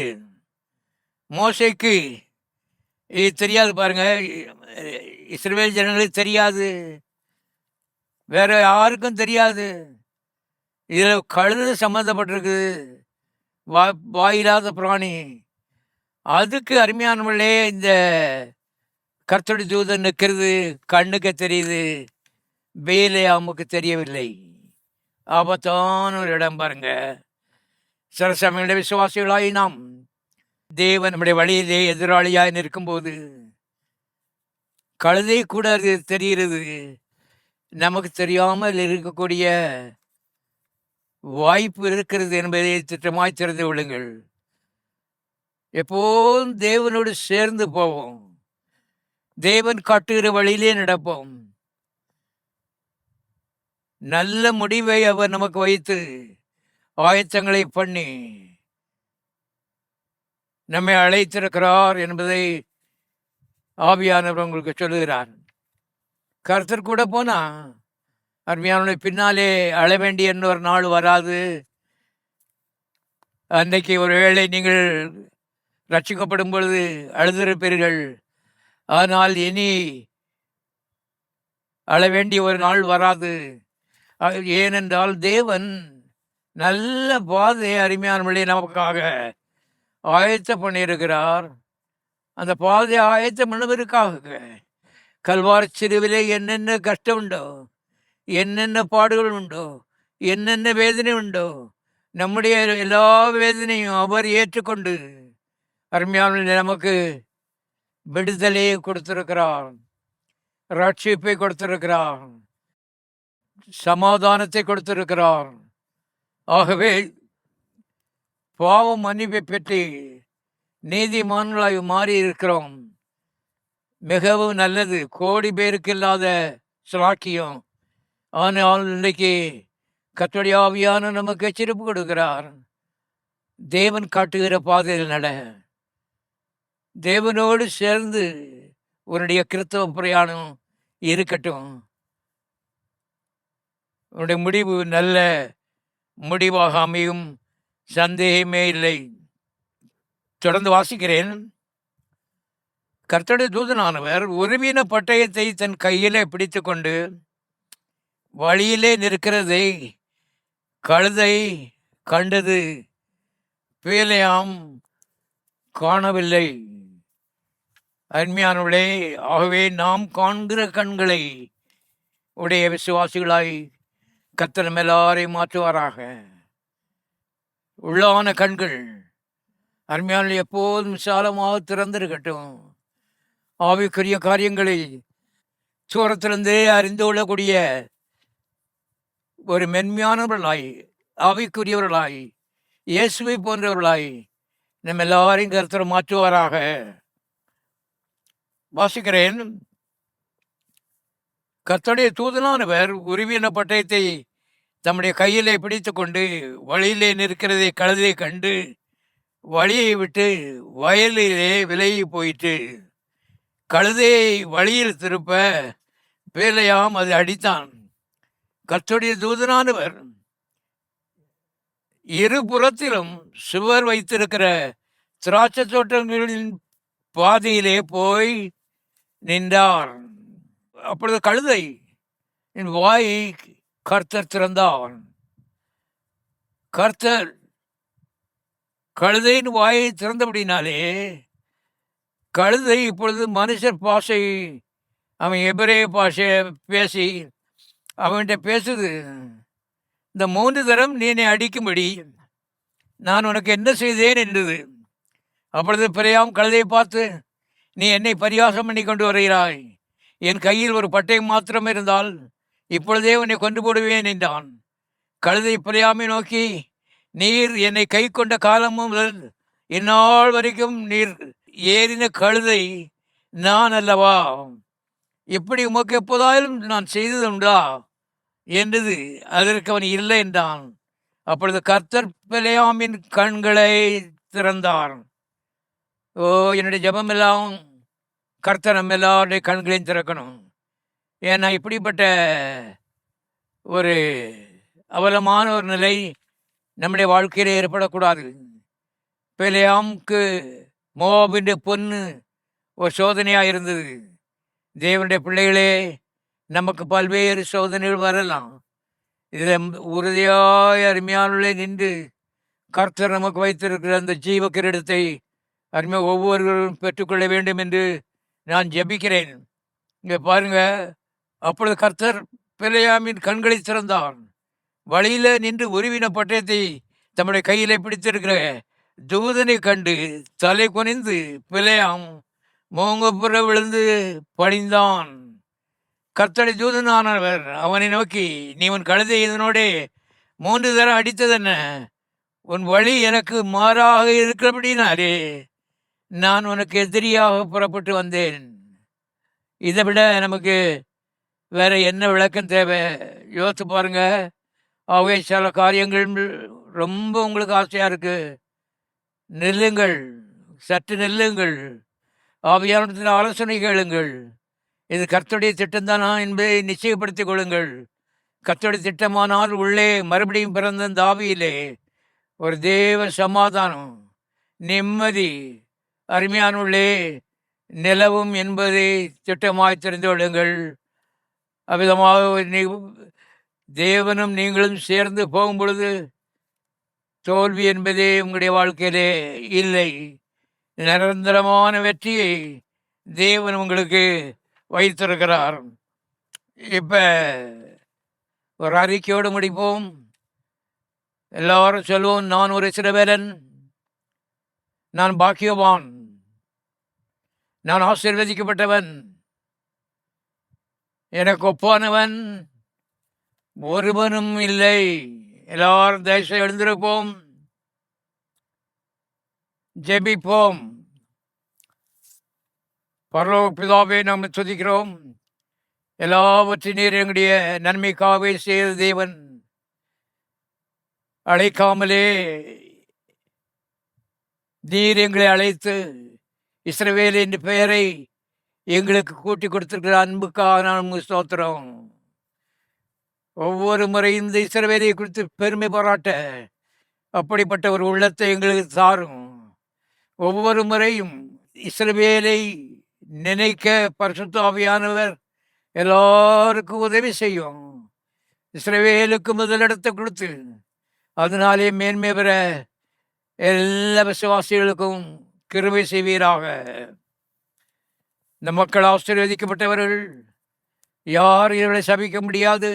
மோசேக்கு இது தெரியாது பாருங்க, இஸ்ரவேல் ஜனங்களுக்கு தெரியாது, வேற யாருக்கும் தெரியாது. இதில் கழுதை சம்மந்தப்பட்டிருக்குது, வாயில்லாத பிராணி. அதுக்கு அருமையானவர்களே, இந்த கர்த்தருடைய தூதன் நிற்கிறது கண்ணுக்கு தெரியுது. பேலியாமுக்கு தெரியவில்லை. ஆபத்தான ஒரு இடம் பாருங்க. சில சமயங்களில் விசுவாசிகளாய் நாம் தேவன் நம்முடைய வழியிலே எதிராளியாய் நிற்கும்போது கழுதை கூட அது தெரிகிறது. நமக்கு தெரியாமல் இருக்கக்கூடிய வாய்ப்பு இருக்கிறது என்பதை திட்டமாய் தெரிந்து கொள்ளுங்கள். எப்போதும் தேவனோடு சேர்ந்து போவோம். தேவன் காட்டுகிற வழியிலே நடப்போம். நல்ல முடிவை அவர் நமக்கு வைத்து ஆயத்தங்களை பண்ணி நம்மை அழைத்திருக்கிறார் என்பதை ஆவியானவர் உங்களுக்கு சொல்லுகிறார். கர்த்தர் கூட போனா அருமையான பின்னாலே அழ வேண்டிய இன்னொரு நாள் வராது. அன்றைக்கு ஒருவேளை நீங்கள் ரட்சிக்கப்படும் பொழுது அழுதிருப்பீர்கள். ஆனால் இனி அழ வேண்டிய ஒரு நாள் வராது. ஏனென்றால் தேவன் நல்ல பாதை அருமையானவர்களே நமக்காக ஆயத்தம் பண்ணியிருக்கிறார். அந்த பாதையை ஆயத்தம் பண்ணுவதற்காக கல்வாரி சிலுவிலே என்னென்ன கஷ்டம் உண்டோ, என்னென்ன பாடுகள் உண்டோ, என்னென்ன வேதனை உண்டோ, நம்முடைய எல்லா வேதனையும் அவர் ஏற்றுக்கொண்டு அருமையான நமக்கு விடுதலையை கொடுத்திருக்கிறார், ரட்சிப்பை கொடுத்திருக்கிறார், சமாதானத்தை கொடுத்திருக்கிறார். ஆகவே பாவம் மன்னிப்பை பெற்று நீதிமான்களாய் மாறி இருக்கிறோம். மிகவும் நல்லது. கோடி பேருக்கு இல்லாத சாக்கியம். ஆனால் இன்றைக்கு கர்த்தருடைய ஆவியான நமக்கு எச்சரிப்பு கொடுக்கிறார். தேவன் காட்டுகிற பாதையில் நட. தேவனோடு சேர்ந்து உன்னுடைய கிறிஸ்தவ பிரயாணம் இருக்கட்டும். உன்னுடைய முடிவு நல்ல முடிவாக அமையும், சந்தேகமே இல்லை. தொடர்ந்து வாசிக்கிறேன். கர்த்தருடைய தூதனானவர் உருவின பட்டயத்தை தன் கையிலே பிடித்து கொண்டு வழியிலே நிற்கிறதை கழுதை கண்டது, பேலியாம் காணவில்லை. அருமையானவர்களே, ஆகவே நாம் காண்கிற கண்களை உடைய விசுவாசிகளாய் கர்த்தர் நம்ம எல்லாரையும் மாற்றுவாராக. உள்ளான கண்கள் அருமையான எப்போதும் விசாலமாக திறந்திருக்கட்டும். ஆவிக்குரிய காரியங்களை சூரத்திலிருந்தே அறிந்து கொள்ளக்கூடிய ஒரு மென்மையானவர்களாய், ஆவிக்குரியவர்களாய், இயேசுவை போன்றவர்களாய் நம்ம எல்லாரையும் கர்த்தர் மாற்றுவாராக. வாசிக்கிறேன். கர்த்தருடைய தூதனானவர் உருவின பட்டயத்தை தம்முடைய கையிலே பிடித்து கொண்டு வழியிலே நிற்கிறதை கழுதை கண்டு வழியை விட்டு வயலிலே விலகி போயிட்டு கழுதையை வழியில் திருப்ப பேலியாம் அது அடித்தான். கர்த்தருடைய தூதனானவர் இருபுறத்திலும் சுவர் வைத்திருக்கிற திராட்சை தோட்டங்களின் பாதையிலே போய் நின்றார். அப்பொழுது கழுதை என் வாயை கர்த்தர் திறந்தார். கர்த்தர் கழுதையின் வாயை திறந்தபடினாலே கழுதை இப்பொழுது மனுஷர் பாஷை, அவன் எபிரேய பாஷை பேசி அவன்கிட்ட பேசுது. இந்த 3 தரம் நீ என்னை அடிக்கும்படி நான் உனக்கு என்ன செய்தேன் என்றது. அப்பொழுது பிறையாம் கழுதையை பார்த்து, நீ என்னை பரிகாசம் பண்ணி கொண்டு வருகிறாய். என் கையில் ஒரு பட்டயம் மாத்திரம் இருந்தால் இப்பொழுதே உன்னை கொண்டு போடுவேன் என்றான். கழுதை பிறையாமை நோக்கி, நீர் என்னை கை கொண்ட காலம் முதல் இந்நாள் வரைக்கும் நீர் ஏறின கழுதை நான் அல்லவா? இப்படி உமக்கு எப்போதாலும் நான் செய்ததுண்டா என்றது. அதற்கு அவன் இல்லை என்றான். அப்பொழுது கர்த்தர் பிலேயாமின் கண்களை திறந்தார். ஓ, என்னுடைய ஜெபம் எல்லாம் கர்த்தர் நம்ம எல்லாருடைய கண்களையும் திறக்கணும். ஏன்னா இப்படிப்பட்ட ஒரு அவலமான ஒரு நிலை நம்முடைய வாழ்க்கையிலே ஏற்படக்கூடாது. பிலேயாமுக்கு மோவாபின் பொண்ணு ஒரு சோதனையாக இருந்தது. தேவனுடைய பிள்ளைகளே, நமக்கு பல்வேறு சோதனைகள் வரலாம். இதில் உறுதியாய் அருமையானே நின்று கர்த்தர் நமக்கு வைத்திருக்கிற அந்த ஜீவ கிரீடத்தை அருமையாக ஒவ்வொருவரும் பெற்றுக்கொள்ள வேண்டும் என்று நான் ஜெபிக்கிறேன். இங்கே பாருங்க, அப்பொழுது கர்த்தர் பிலேயாமின் கண்களை திறந்தார். வழியில நின்று உருவின பட்டயத்தை தம்முடைய கையிலே பிடித்திருக்கிற தூதனை கண்டு தலை குனிந்து பிலேயாம் மூங்கப்புற விழுந்து பணிந்தான். கர்த்தருடைய தூதனானவர் அவனை நோக்கி, நீ உன் கழுதை இதனோடே 3 தரம் அடித்ததென்ன? உன் வழி எனக்கு மாறாக இருக்கிறபடினாலே நான் உனக்கு எதிரியாக புறப்பட்டு வந்தேன். இதை விட நமக்கு வேற என்ன விளக்கம் தேவை? யோசித்து பாருங்க. ஆகவே சில காரியங்கள் ரொம்ப உங்களுக்கு ஆசையாக இருக்கு, நில்லுங்கள், சற்று நில்லுங்கள், ஆவியானவரின் ஆலோசனை கேளுங்கள். இது கர்த்தருடைய திட்டம்தானா என்பதை நிச்சயப்படுத்திக் கொள்ளுங்கள். கர்த்தருடைய திட்டமானால் உள்ளே மறுபடியும் பிறந்த இந்த ஆவியிலே ஒரு தேவ சமாதானம், நிம்மதி, அருமையானுள்ளே நிலவும் என்பதை திட்டமாய் தெரிந்து கொள்ளுங்கள். அவ்விதமாக தேவனும் நீங்களும் சேர்ந்து போகும் பொழுது தோல்வி என்பதே உங்களுடைய வாழ்க்கையிலே இல்லை. நிரந்தரமான வெற்றியை தேவன் உங்களுக்கு வைத்திருக்கிறார். இப்போ ஒரு அறிக்கையோடு முடிப்போம். எல்லாரும் சொல்லுவோம், நான் ஒரு இஸ்ரவேலன், நான் பாக்கியவான், நான் ஆசீர்வதிக்கப்பட்டவன், எனக்கு ஒப்பானவன் ஒருவனும் இல்லை. எல்லாரும் தயவுசெய்து எழுந்திருப்போம், ஜெபிப்போம். பரலோக பிதாவே, நாம் துதிக்கிறோம். எல்லாவற்றையும் நீர் எங்களுடைய நன்மைக்காகவே செய்த தேவன். அழைக்காமலே நீர் எங்களை அழைத்து இஸ்ரவேல் என்ற பெயரை எங்களுக்கு கூட்டி கொடுத்திருக்கிற அன்புக்காக நான் ஸ்தோத்திரம். ஒவ்வொரு முறையும் இந்த இஸ்ரவேலை குறித்து பெருமை பாராட்ட அப்படிப்பட்ட ஒரு உள்ளத்தை எங்களுக்கு தாரும். ஒவ்வொரு முறையும் இஸ்ரவேலை நினைக்க பரிசுத்த ஆவியானவர் எல்லாருக்கும் உதவி செய்யும். இஸ்ரவேலுக்கு முதலிடத்தை கொடுத்து அதனாலே மேன்மை பெற எல்லா விசுவாசிகளுக்கும் கிருபை செய்வீராக. இந்த மக்கள் ஆசீர்வதிக்கப்பட்டவர்கள், யார் இவர்களை சபிக்க முடியாது,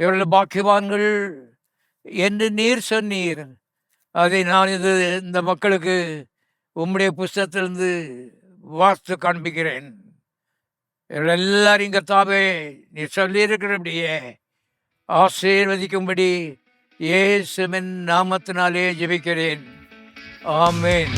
இவர்கள் பாக்கியவான்கள் என்று நீர் சொன்னீர். அதை நான் இந்த மக்களுக்கு உம்முடைய புஸ்தகத்திலிருந்து வாஸ்து காண்பிக்கிறேன். இவர்கள் எல்லாரும் கர்த்தாவே நீர் சொல்லியிருக்கிறபடியே ஆசீர்வதிக்கும்படி இயேசுவின் நாமத்தினாலே ஜெபிக்கிறேன். ஆமென்.